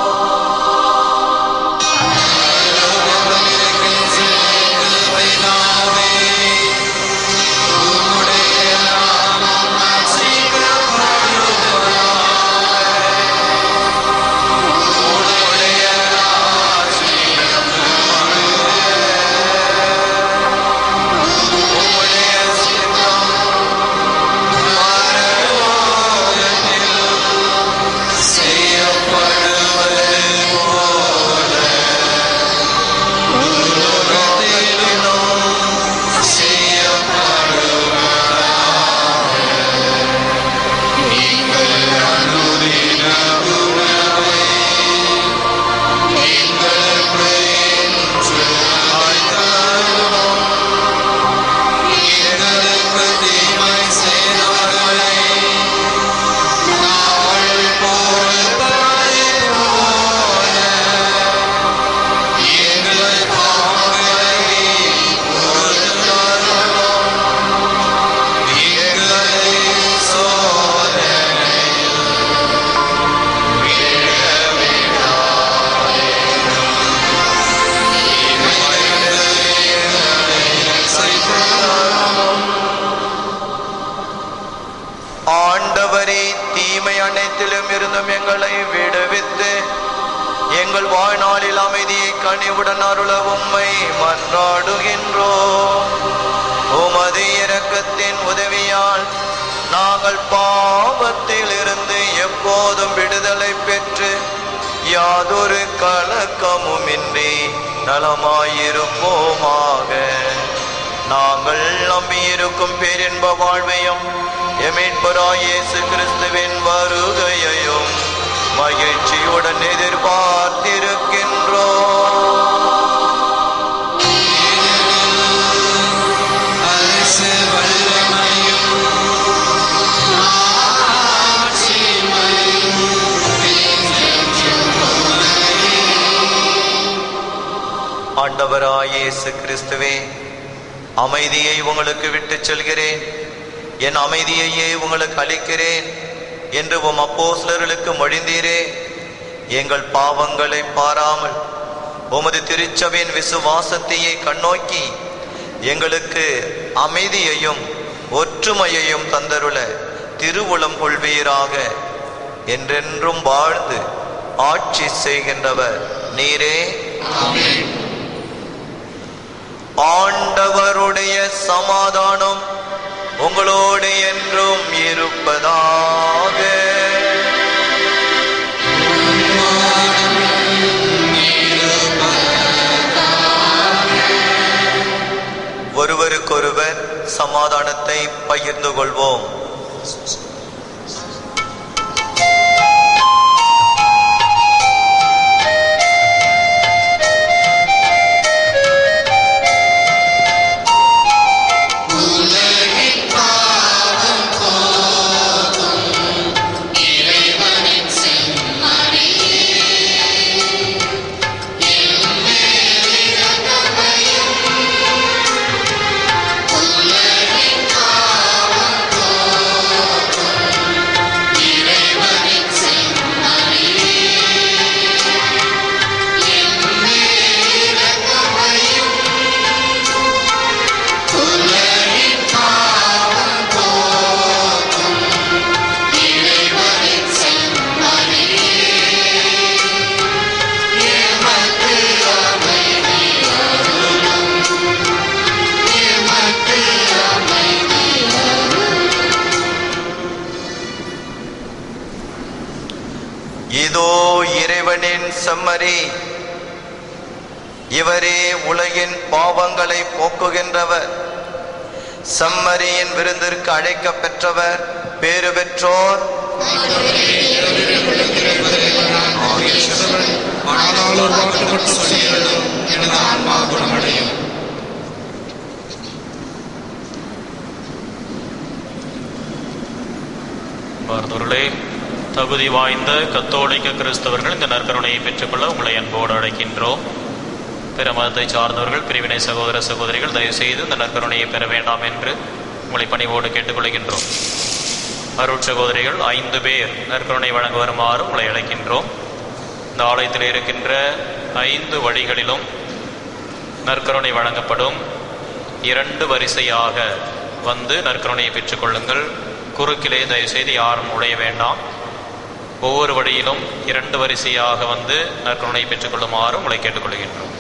இருந்தும் எங்களை விடுவித்து எங்கள் வாழ்நாளில் அமைதியை கனிவுடன் அருள உம்மை மன்றாடுகின்றோம். உமது இரக்கத்தின் உதவியால் நாங்கள் பாவத்தில் இருந்து எப்போதும் விடுதலை பெற்று யாதொரு கலக்கமுமின்றி நலமாயிருப்போமாக. நாங்கள் நம்பியிருக்கும் பேரின்ப வாழ்வையும் எமீட்பராய் இயேசு கிறிஸ்துவின் வருகையையும் மகிழ்ச்சியுடன் எதிர்பார்த்திருக்கின்றோம். ஆண்டவராய் இயேசு கிறிஸ்துவே, அமைதியை உங்களுக்கு விட்டுச் செல்கிறேன், என் அமைதியையே உங்களுக்கு அளிக்கிறேன் என்று உம் அப்போஸ்தலர்களுக்கு மொழிந்தீரே. எங்கள் பாவங்களை பாராமல் உமது திருச்சபையின் விசுவாசத்தையே கண்ணோக்கி எங்களுக்கு அமைதியையும் ஒற்றுமையையும் தந்தருள திருவுளம் கொள்வீராக. என்றென்றும் வாழ்ந்து ஆட்சி செய்கின்றவர் நீரே. ஆண்டவருடைய சமாதானம் உங்களோடு என்றும் இருப்பதாக. ஒருவருக்கொருவர் சமாதானத்தை பகிர்ந்து கொள்வோம். இதோ இறைவனின் செம்மறி, இவரே உலகின் பாவங்களை போக்குகின்றவர். செம்மறியின் விருந்திற்கு அழைக்க பெற்றவர் பேறு பெற்றோர். பார்த்தவர்களே, தகுதி வாய்ந்த கத்தோலிக்க கிறிஸ்தவர்கள் இந்த நற்கருணையை பெற்றுக்கொள்ள உங்களை அன்போடு அழைக்கின்றோம். பிற மதத்தை சார்ந்தவர்கள், பிரிவினை சகோதர சகோதரிகள் தயவு செய்து இந்த நற்கருணையை பெற வேண்டாம் என்று உங்களை பணிவோடு கேட்டுக்கொள்கின்றோம். அருட் சகோதரிகள் 5 பேர் நற்கருணை வழங்க வருமாறு உங்களை அழைக்கின்றோம். இந்த ஆலயத்தில் இருக்கின்ற 5 வழிகளிலும் நற்கருணை வழங்கப்படும். 2 வரிசையாக வந்து நற்கருணையை பெற்றுக்கொள்ளுங்கள். குறுக்கிலே தயவு செய்து யாரும் நுழைய வேண்டாம். ஒவ்வொரு வழியிலும் 2 வரிசையாக வந்து நற்கருணை பெற்றுக்கொள்ளுமாறு உங்களை கேட்டுக்கொள்கின்றோம்.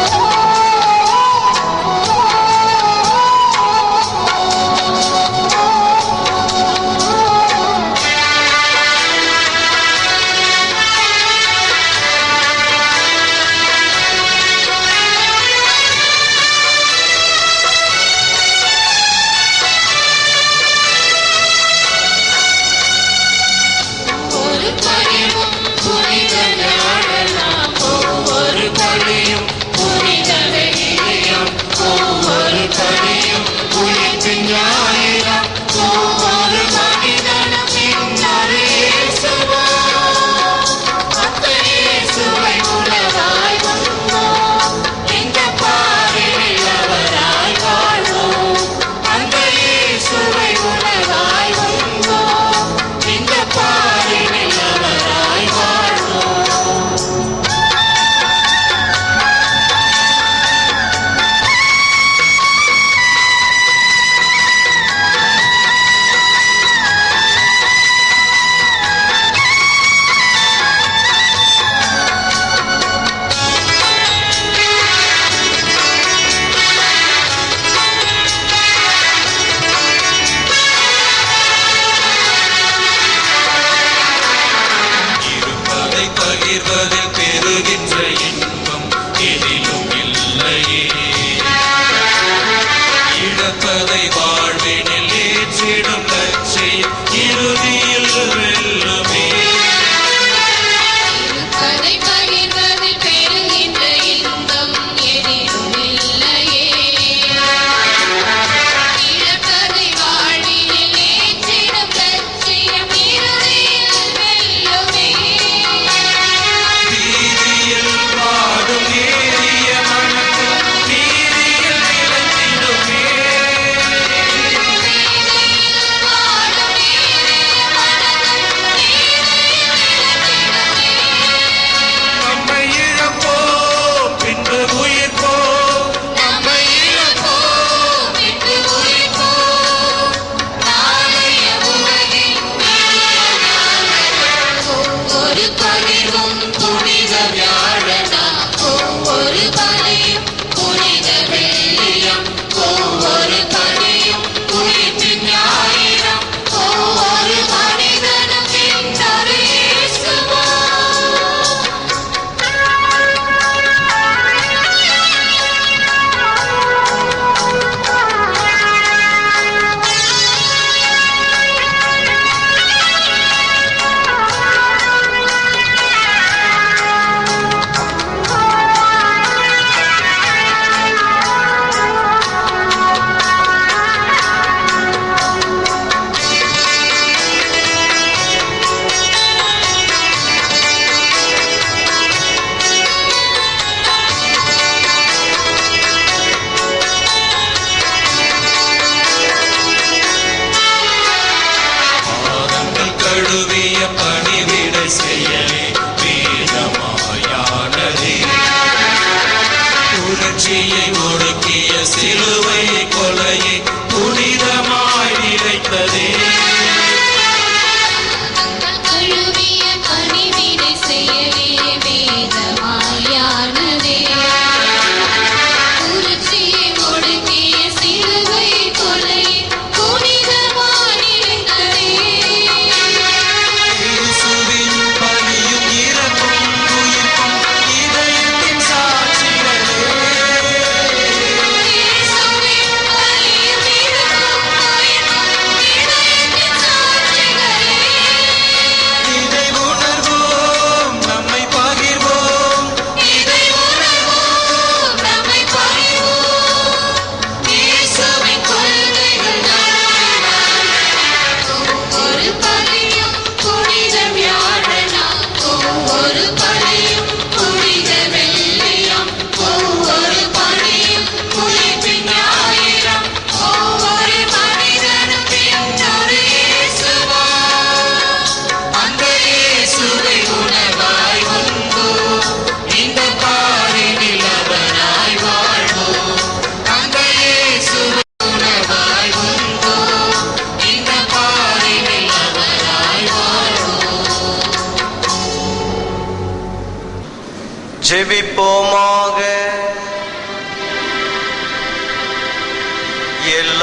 Oh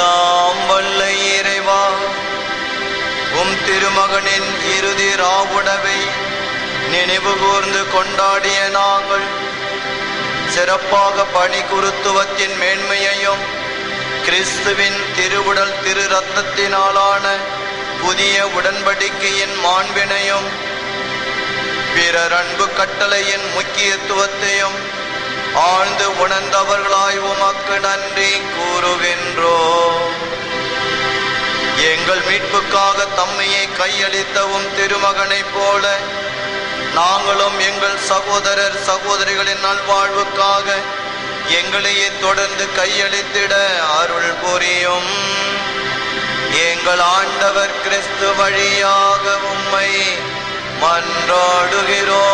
எல்லாம் வல்ல இறைவா, உம் திருமகனின் இறுதி ராவுணவை நினைவு கூர்ந்து கொண்டாடிய நாங்கள் சிறப்பாக பணி குருத்துவத்தின் மேன்மையையும் கிறிஸ்துவின் திருவுடல் திரு ரத்தத்தினாலான புதிய உடன்படிக்கையின் மாண்பினையும் பிறர் அன்பு கட்டளையின் முக்கியத்துவத்தையும் ஆழ்ந்து உணர்ந்தவர்களாய் உமக்கு நன்றி கூறுகின்றோம். எங்கள் மீட்புக்காக தம்மையை கையளித்தவும் திருமகனைப் போல நாங்களும் எங்கள் சகோதரர் சகோதரிகளின் நல்வாழ்வுக்காக எங்களையே தொடர்ந்து கையளித்திட அருள் புரியும். எங்கள் ஆண்டவர் கிறிஸ்து வழியாக உம்மை மன்றாடுகிறோம்.